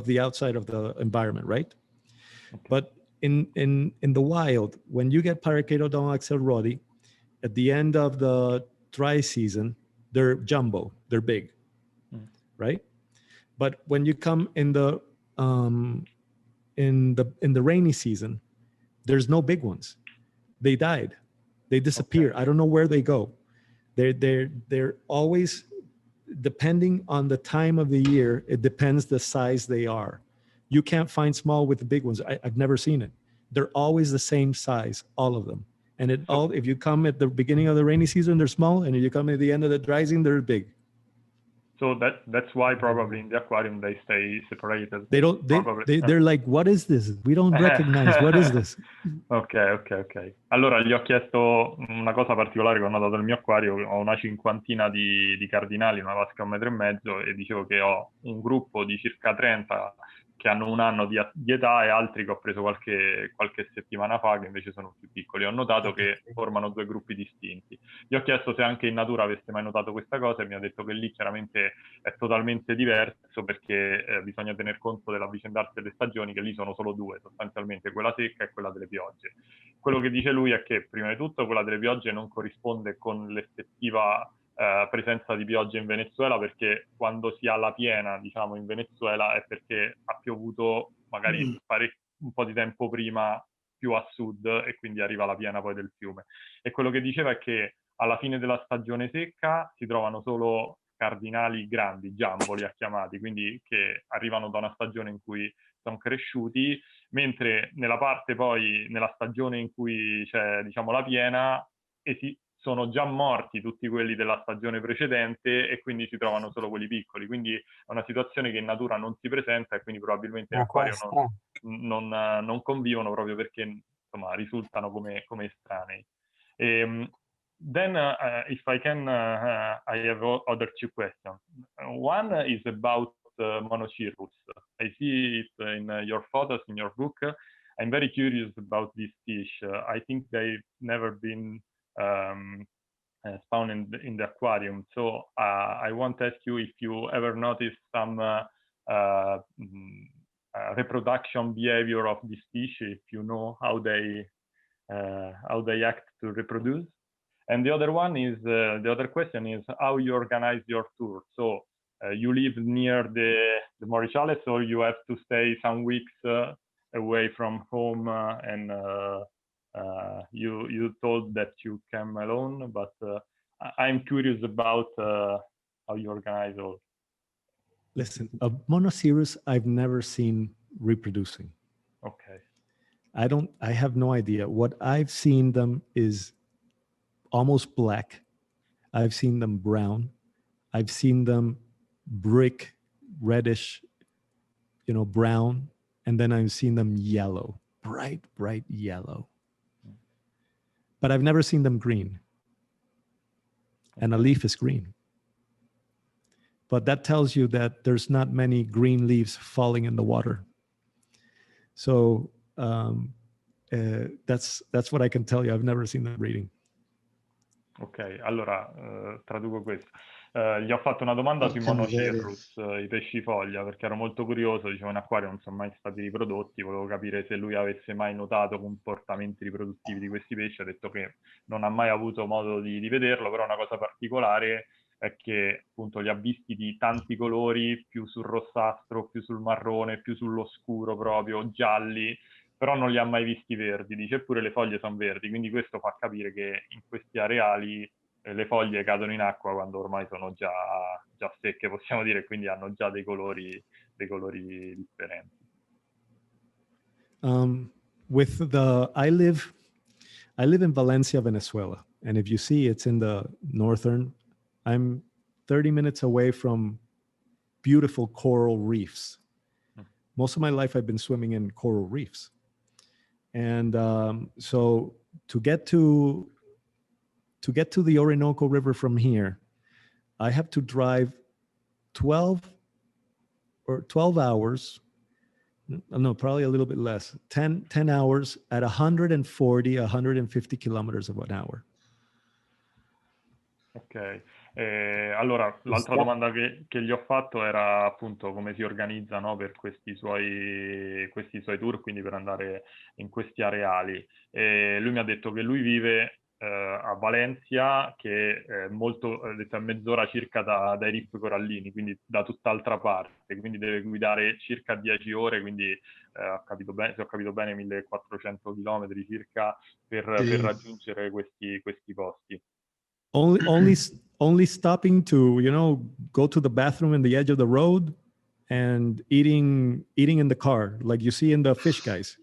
the outside of the environment, right? Okay. But in the wild, when you get Parachaerodon axelrodi, at the end of the dry season, they're jumbo, they're big, right? But when you come in the rainy season, there's no big ones. They died, they disappear. Okay. I don't know where they go. They're always, depending on the time of the year, it depends the size they are. You can't find small with the big ones. I've never seen it. They're always the same size, all of them. And if you come at the beginning of the rainy season, they're small, and if you come at the end of the dry season, they're big. So that's why probably in the aquarium they stay separated. They don't. They're like, what is this? We don't recognize. What is this? Ok. Allora gli ho chiesto una cosa particolare che ho notato nel mio acquario. Ho una cinquantina di cardinali, una vasca 1,5 metri, e dicevo che ho un gruppo di circa 30 che hanno 1 anno di età e altri che ho preso qualche settimana fa che invece sono più piccoli. Ho notato che formano 2 gruppi distinti. Gli ho chiesto se anche in natura aveste mai notato questa cosa e mi ha detto che lì chiaramente è totalmente diverso, perché bisogna tener conto dell'avvicendarsi delle stagioni, che lì sono solo 2 sostanzialmente, quella secca e quella delle piogge. Quello che dice lui è che prima di tutto quella delle piogge non corrisponde con l'effettiva presenza di piogge in Venezuela, perché quando si ha la piena, diciamo, in Venezuela è perché ha piovuto magari un po' di tempo prima più a sud e quindi arriva la piena poi del fiume. E quello che diceva è che alla fine della stagione secca si trovano solo cardinali grandi, jumbo li ha chiamati, quindi che arrivano da una stagione in cui sono cresciuti, mentre nella parte poi, nella stagione in cui c'è, diciamo, la piena, sono già morti tutti quelli della stagione precedente e quindi si trovano solo quelli piccoli. Quindi è una situazione che in natura non si presenta e quindi probabilmente in acquario non convivono, proprio perché insomma risultano come estranei. Then, if I can, I have other 2 questions. One is about Morichales. I see it in your photos, in your book. I'm very curious about this fish. I think they've never been found in the aquarium. So I want to ask you if you ever noticed some reproduction behavior of this fish, if you know how they act to reproduce. And the other one is, the other question is how you organize your tour. So you live near the Morichales, or you have to stay some weeks away from home, and you told that you came alone, but I'm curious about how you organize all. Listen, a Monoceros I've never seen reproducing. Okay. I have no idea. What I've seen them is almost black. I've seen them brown. I've seen them brick, reddish, brown. And then I've seen them yellow, bright, bright yellow. But I've never seen them green. And a leaf is green. But that tells you that there's not many green leaves falling in the water. So that's what I can tell you. I've never seen them breeding. Ok, allora traduco questo. Gli ho fatto una domanda sui Monoceros, i pesci foglia, perché ero molto curioso, dicevo in acquario non sono mai stati riprodotti, volevo capire se lui avesse mai notato comportamenti riproduttivi di questi pesci. Ha detto che non ha mai avuto modo di vederlo, però una cosa particolare è che appunto li ha visti di tanti colori, più sul rossastro, più sul marrone, più sull'oscuro proprio, gialli, però non li ha mai visti verdi, dice, eppure le foglie sono verdi, quindi questo fa capire che in questi areali le foglie cadono in acqua quando ormai sono già secche, possiamo dire, quindi hanno già dei colori differenti. I live in Valencia, Venezuela, and if you see, it's in the northern. I'm 30 minutes away from beautiful coral reefs. Most of my life, I've been swimming in coral reefs. And so to get to the Orinoco River from here, I have to drive 12 hours. No, probably a little bit less. 10 hours at 140, 150 kilometers of an hour. Ok, allora l'altra domanda che gli ho fatto era appunto come si organizza, no, per questi suoi tour, quindi per andare in questi areali. Lui mi ha detto che lui vive a Valencia, che è molto, detto, a mezz'ora circa dai reef corallini, quindi da tutt'altra parte, quindi deve guidare circa 10 ore, quindi se ho capito bene 1400 chilometri circa per raggiungere questi posti. Only stopping to, go to the bathroom in the edge of the road and eating in the car, like you see in the fish guys.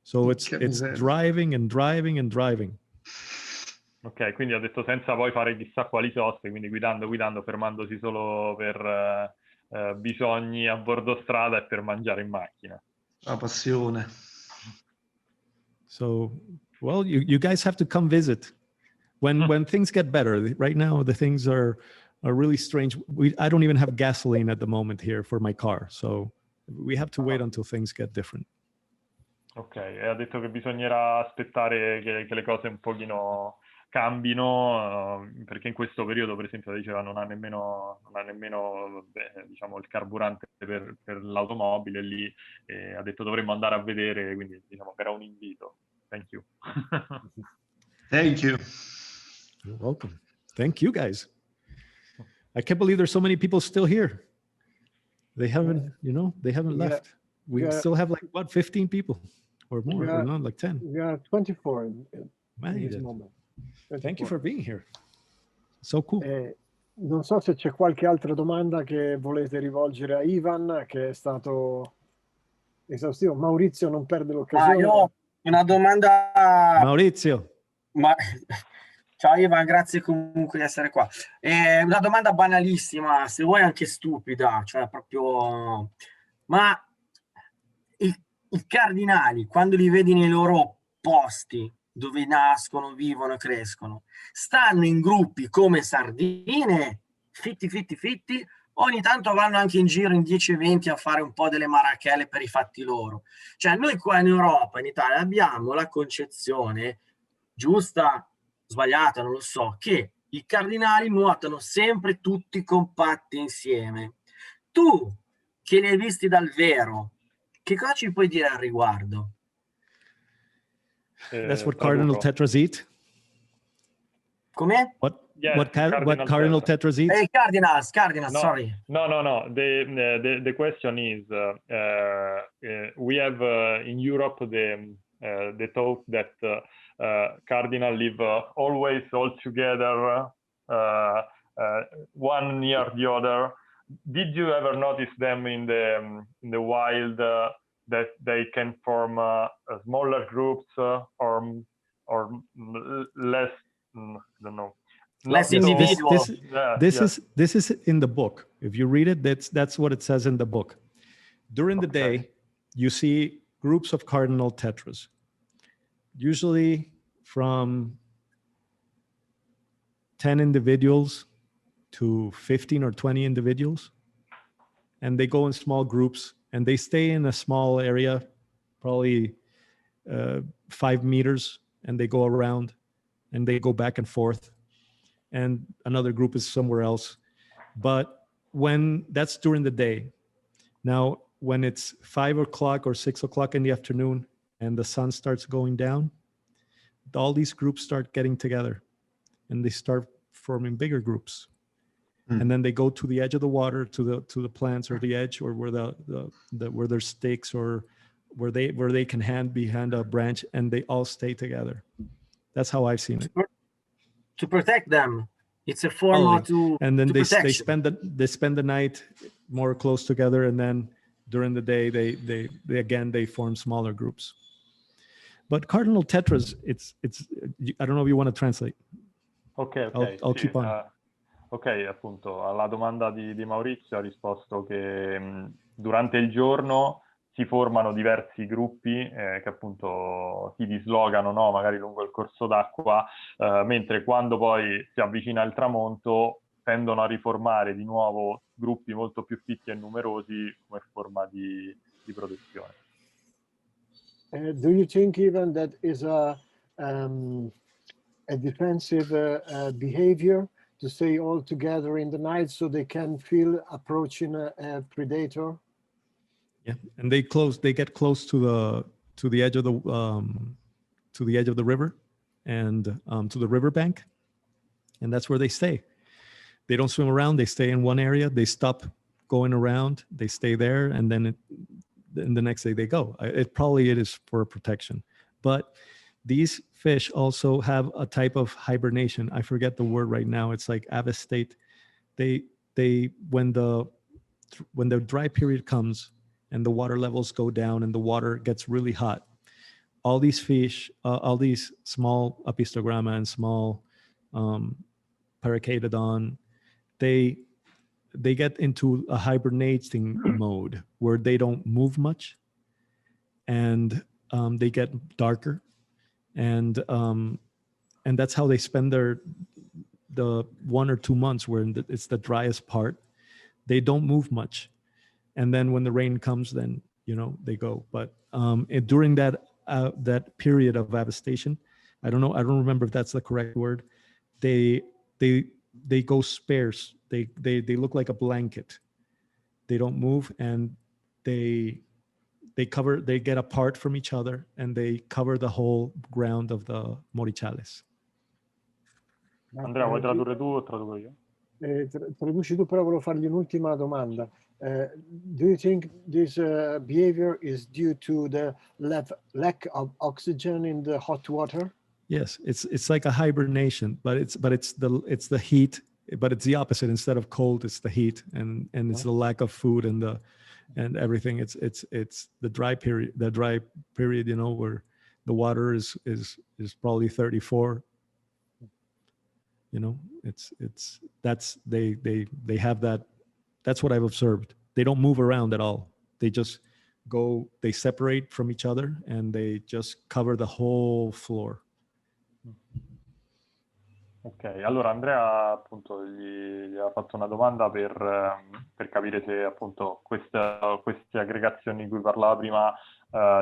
So it's driving and driving and driving. Ok, quindi ha detto senza poi fare chissà quali soste, quindi guidando, fermandosi solo per bisogni a bordo strada e per mangiare in macchina. La passione. So, well, you guys have to come visit. When things get better. Right now, the things are really strange. I don't even have gasoline at the moment here for my car, so we have to wait until things get different. Ok, e ha detto che bisognerà aspettare che le cose un pochino cambino, perché in questo periodo, per esempio, diceva non ha nemmeno diciamo il carburante per l'automobile lì, e ha detto dovremmo andare a vedere, quindi diciamo che era un invito. Thank you. Thank you. You're welcome. Thank you, guys. I can't believe there's so many people still here. They haven't, left. We still have 15 people or more, or not, like 10. We are 24 in this moment. 24. Thank you for being here. So cool. Non so se c'è qualche altra domanda che volete rivolgere a Ivan, che è stato esaustivo. Maurizio non perde l'occasione. Io ho una domanda. Maurizio. Ciao Ivan, grazie comunque di essere qua. Una domanda banalissima, se vuoi anche stupida, cioè proprio... Ma i cardinali, quando li vedi nei loro posti, dove nascono, vivono, crescono, stanno in gruppi come sardine, fitti, ogni tanto vanno anche in giro in 10-20 a fare un po' delle marachelle per i fatti loro. Cioè noi qua in Europa, in Italia, abbiamo la concezione giusta, sbagliata, non lo so, che i cardinali nuotano sempre tutti compatti insieme. Tu, che li hai visti dal vero, che cosa ci puoi dire al riguardo? That's what cardinal tetras eat. Com'è? What cardinal tetras eat? Cardinals, no, sorry. No. The question is, we have in Europe the talk that cardinal live always all together one near the other. Did you ever notice them in the wild that they can form smaller groups or less? I don't know. Less individual. This is in the book. If you read it, that's what it says in the book. During the day, you see groups of cardinal tetras, usually from 10 individuals to 15 or 20 individuals. And they go in small groups and they stay in a small area, probably 5 meters, and they go around and they go back and forth. And another group is somewhere else. But when that's during the day. Now, when it's 5 o'clock or 6 o'clock in the afternoon and the sun starts going down, all these groups start getting together and they start forming bigger groups. And then they go to the edge of the water, to the plants or the edge, or where where there's stakes, or where they can hand behind a branch, and they all stay together. That's how I've seen it. To protect them, it's a form to. And then they protection. spend the night more close together, and then during the day they form smaller groups. But cardinal tetras, it's I don't know if you want to translate. Ok, I'll keep on. Ok, appunto, alla domanda di Maurizio ha risposto che durante il giorno si formano diversi gruppi che appunto si dislogano, no? Magari lungo il corso d'acqua, mentre quando poi si avvicina il tramonto tendono a riformare di nuovo gruppi molto più fitti e numerosi come forma di protezione. Do you think even that is a defensive behavior? To stay all together in the night so they can feel approaching a predator? Yeah, and they get close to the edge of the river and to the riverbank, and that's where they stay. They don't swim around. They stay in one area. They stop going around. They stay there, and then the next day they go. It is for protection, but these fish also have a type of hibernation. I forget the word right now. It's like avestate. They when the dry period comes and the water levels go down and the water gets really hot, all these fish, all these small apistogramma and small Parachaetodon, they get into a hibernating mode where they don't move much, and they get darker. And that's how they spend the 1 or 2 months where it's the driest part. They don't move much, and then when the rain comes, then they go. But during that period of avestation, I don't remember if that's the correct word. They go sparse. They look like a blanket. They don't move, and they get apart from each other, and they cover the whole ground of the Morichales. Andrea, vuoi tradurre tu o traduco io? Traduci tu, però volevo fargli un'ultima domanda. Do you think this behavior is due to the lack of oxygen in the hot water? Yes, it's like a hibernation, but it's the heat, but it's the opposite. Instead of cold, it's the heat, and it's the lack of food and everything. It's the dry period, where the water is probably 34. They have that. That's what I've observed. They don't move around at all. They just go. They separate from each other, and they just cover the whole floor. Ok, allora Andrea appunto gli ha fatto una domanda per capire se appunto queste aggregazioni di cui parlava prima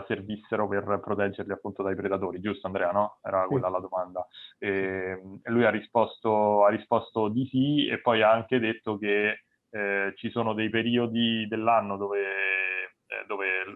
servissero per proteggerli appunto dai predatori, giusto Andrea, no? Era quella la domanda. E lui ha risposto di sì, e poi ha anche detto che ci sono dei periodi dell'anno dove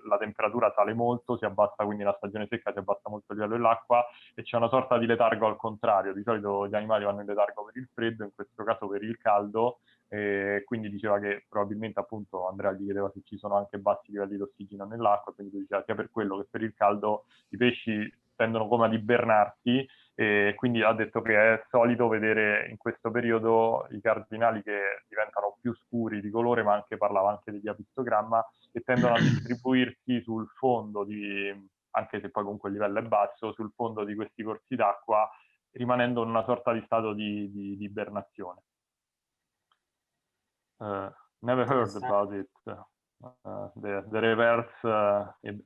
la temperatura sale molto, si abbassa, quindi la stagione secca si abbassa molto il livello dell'acqua, e c'è una sorta di letargo al contrario. Di solito gli animali vanno in letargo per il freddo, in questo caso per il caldo, e quindi diceva che probabilmente, appunto, Andrea gli chiedeva se ci sono anche bassi livelli di ossigeno nell'acqua, quindi diceva sia per quello che per il caldo i pesci tendono come ad ibernarsi, e quindi ha detto che è solito vedere in questo periodo i cardinali che diventano più scuri di colore, ma parlava anche di apistogramma, e tendono a distribuirsi sul fondo anche se poi comunque il livello è basso, sul fondo di questi corsi d'acqua, rimanendo in una sorta di stato di ibernazione. Never heard about it. The reverse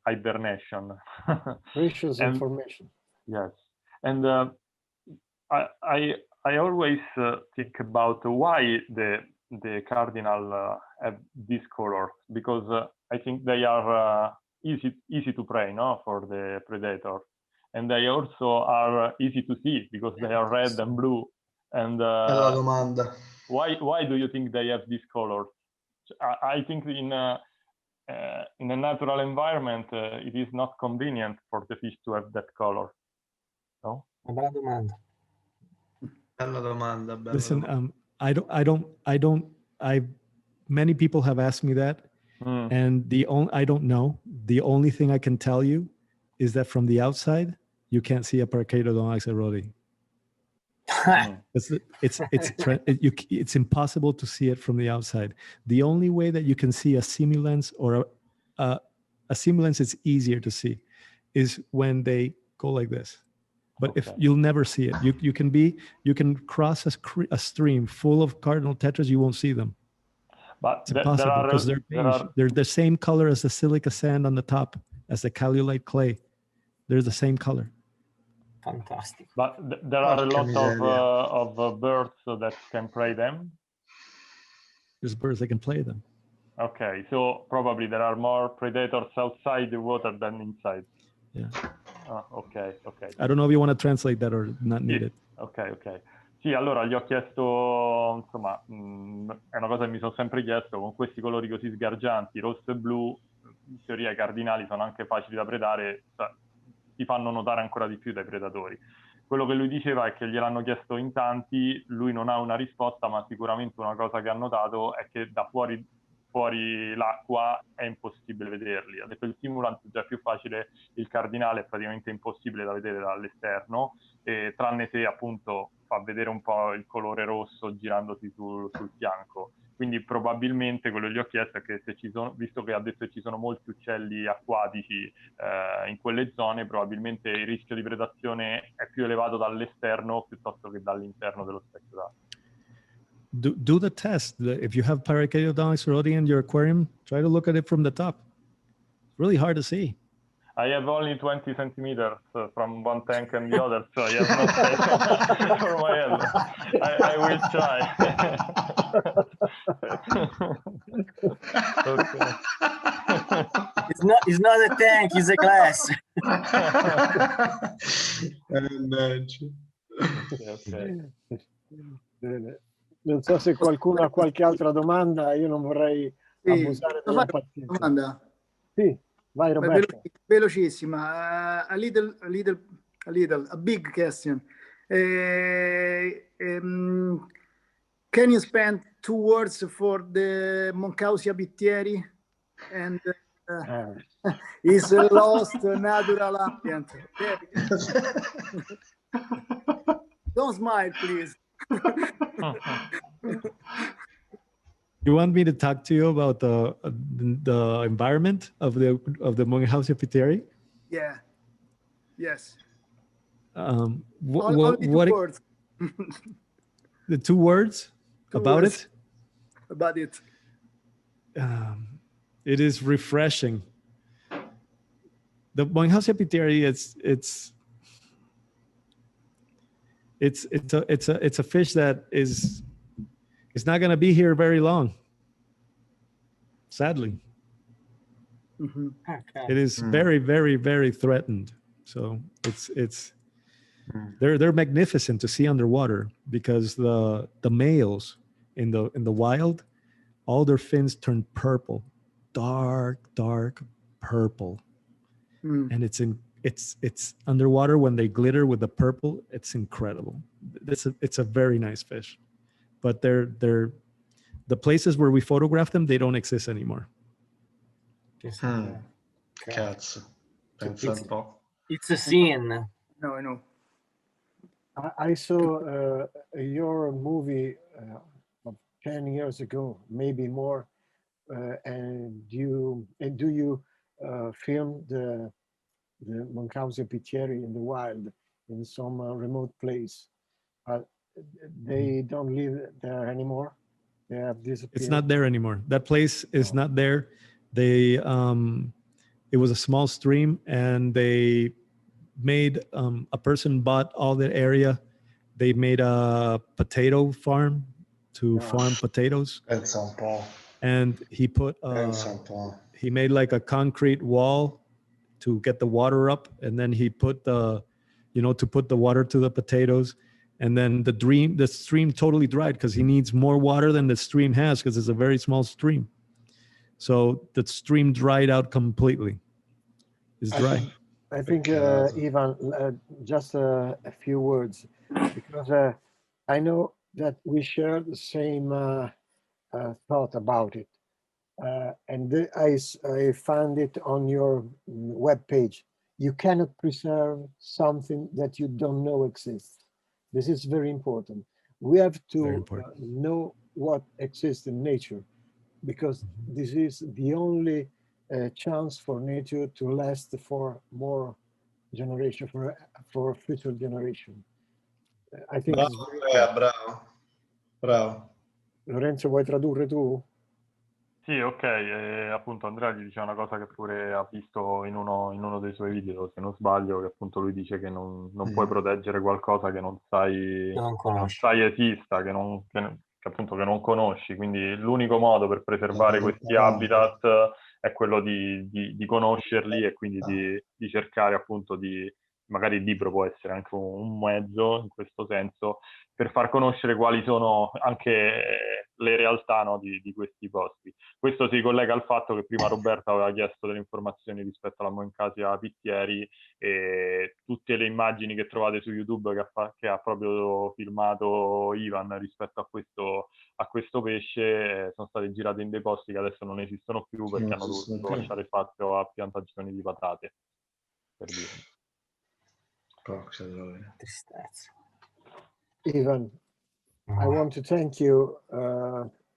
hibernation. Precious information. Yes, and I always think about why the cardinal have these colors, because I think they are easy to prey, no, for the predator, and they also are easy to see because they are red and blue. And Bella domanda. why do you think they have these colors? I think in a natural environment, it is not convenient for the fish to have that color. No? Bella domanda. Bella domanda. Listen, many people have asked me that, and I don't know. The only thing I can tell you is that from the outside, you can't see a Parachaetodon axelrodi. It's impossible to see it from the outside. The only way that you can see a simulans or a simulans is easier to see is when they go like this. But if you'll never see it, you can cross a stream full of cardinal tetras, you won't see them. But it's impossible because they're beige. They're the same color as the silica sand on the top, as the caluolite clay. They're the same color. Fantastic. But there are a lot of birds that can prey them. There's birds that can play them. Okay, so probably there are more predators outside the water than inside. Yeah. Okay. I don't know if you want to translate that or not needed. Ok. Sì, allora gli ho chiesto, insomma, è una cosa che mi sono sempre chiesto, con questi colori così sgargianti, rosso e blu, in teoria i cardinali sono anche facili da predare, si fanno notare ancora di più dai predatori. Quello che lui diceva è che gliel'hanno chiesto in tanti, lui non ha una risposta, ma sicuramente una cosa che ha notato è che da fuori l'acqua è impossibile vederli. Ha detto il simulant è già più facile, il cardinale è praticamente impossibile da vedere dall'esterno, tranne se appunto fa vedere un po' il colore rosso girandosi sul fianco. Quindi probabilmente quello che gli ho chiesto è che se ci sono, visto che ha detto che ci sono molti uccelli acquatici in quelle zone, probabilmente il rischio di predazione è più elevato dall'esterno piuttosto che dall'interno dello specchio d'acqua. Do the test. If you have Parachaetodon axelrodi in your aquarium, try to look at it from the top. It's really hard to see. I have only 20 centimeters from one tank and the other, so I have no space for my hand. I will try. Okay. It's not a tank, it's a glass. Okay. Non so se qualcuno ha qualche altra domanda, io non vorrei abusare della pazienza. Domanda. Sì, vai Roberto. Velocissima. A big question. Can you spend 2 words for the Moncausia bittieri and is a lost natural ambient? Don't smile, please. You want me to talk to you about the environment of the Moncausia bittieri? Yeah. Yes. What words. The 2 words about it? About it. It is refreshing. The Moncausia bittieri, it's a fish that is not going to be here very long. Sadly, it is very, very, very threatened. So they're magnificent to see underwater because the males in the wild, all their fins turn purple, dark purple, and it's underwater when they glitter with the purple. It's incredible. It's a very nice fish, but they're the places where we photograph them, they don't exist anymore. Cazzo, pensa un po'. It's a sin. No, I know. I saw your movie of 10 years ago, maybe more, and do you film the Moncausio Pittieri in the wild, in some remote place? They don't live there anymore. They have disappeared. It's not there anymore. That place is not there. They it was a small stream, and they made a person bought all the area. They made a potato farm to farm potatoes, Pensa un po'. and he put Pensa un po'. he made like a concrete wall to get the water up, and then he put the, you know, to put the water to the potatoes, and then the stream totally dried because he needs more water than the stream has because it's a very small stream. So the stream dried out completely. It's dry. I think, Ivan, just a few words, because I know that we share the same thought about it. And I found it on your webpage. You cannot preserve something that you don't know exists. This is very important. We have to know what exists in nature, because this is the only chance for nature to last for more generation, for future generation. I think. Bravo, bravo. Lorenzo, vuoi tradurre tu? Sì, ok, appunto Andrea gli dice una cosa che pure ha visto in uno dei suoi video, se non sbaglio, che appunto lui dice che non puoi proteggere qualcosa che non sai esista, che appunto che non conosci, quindi l'unico modo per preservare questi habitat è quello di conoscerli e quindi di cercare appunto magari il libro può essere anche un mezzo in questo senso, per far conoscere quali sono anche le realtà, no, di questi posti. Questo si collega al fatto che prima Roberta aveva chiesto delle informazioni rispetto alla Moncausio Pittieri, e tutte le immagini che trovate su YouTube che ha proprio filmato Ivan rispetto a questo pesce sono state girate in dei posti che adesso non esistono più perché hanno dovuto lasciare spazio a piantagioni di patate, per dire. Ivan, I want to thank you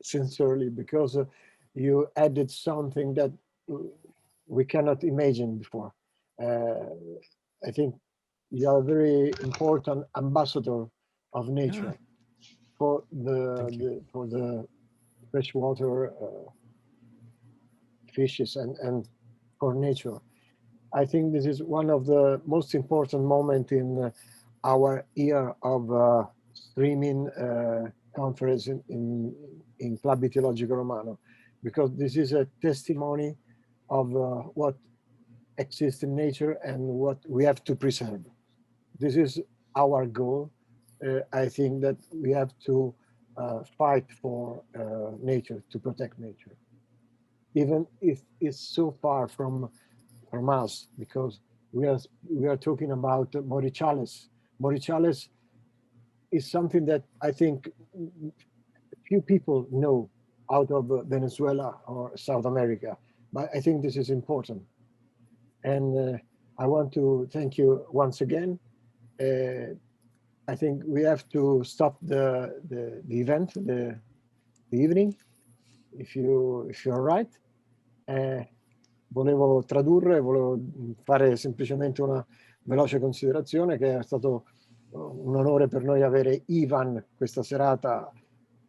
sincerely, because you added something that we cannot imagine before. I think you are a very important ambassador of nature for the freshwater fishes and for nature. I think this is one of the most important moments in our year of streaming conference in Club Ittiologico Romano, because this is a testimony of what exists in nature and what we have to preserve. This is our goal. I think that we have to fight for nature, to protect nature, even if it's so far from us, because we are talking about Morichales. Morichales is something that I think few people know out of Venezuela or South America, but I think this is important. And I want to thank you once again. I think we have to stop the event, the evening, if you're right. Volevo tradurre, volevo fare semplicemente una veloce considerazione, che è stato un onore per noi avere Ivan questa serata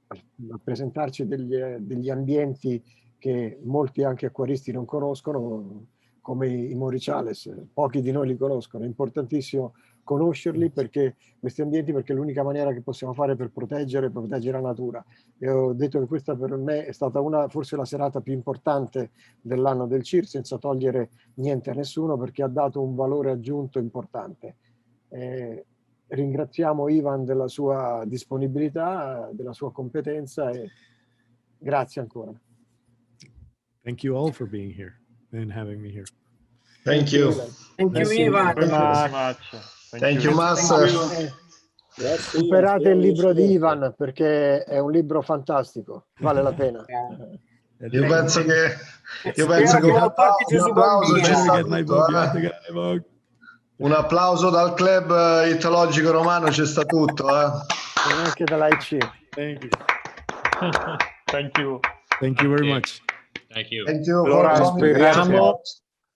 a presentarci degli ambienti che molti anche acquaristi non conoscono, come i Morichales. Pochi di noi li conoscono. È importantissimo conoscerli, perché questi ambienti, perché è l'unica maniera che possiamo fare per proteggere la natura. E ho detto che questa per me è stata forse la serata più importante dell'anno del C.I.R., senza togliere niente a nessuno, perché ha dato un valore aggiunto importante. Ringraziamo Ivan della sua disponibilità, della sua competenza, e grazie ancora. Thank you all for being here and having me here. Thank you. Thank you, Ivan. Thank you, Master. Superate il libro di Ivan, perché è un libro fantastico, vale la pena. Io penso che Spero che lo porti Gesù l'applauso bambino. c'è stato Get my tutto, book. You have to get my book. Un applauso dal club ittiologico romano, c'è sta tutto. E anche dall'AIC. Thank you. Thank you. Thank you very much. Thank you. Allora,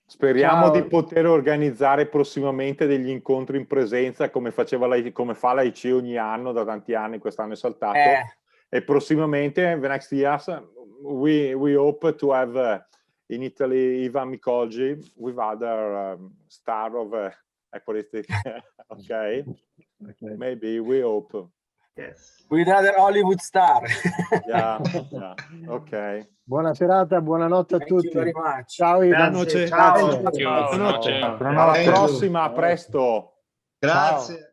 speriamo Ciao. di poter organizzare prossimamente degli incontri in presenza come fa l'AIC ogni anno, da tanti anni, quest'anno è saltato. E prossimamente, the next years, we hope to have in Italy Ivan Mikolji with other star of aquaristic. Okay? Maybe we hope. Yes. With other Hollywood star. Yeah. Ok. Buona serata, buonanotte a tutti. Thank you very much. Ciao Ivan. Buonanotte. Ciao. Buonanotte. Alla prossima, a presto. Grazie.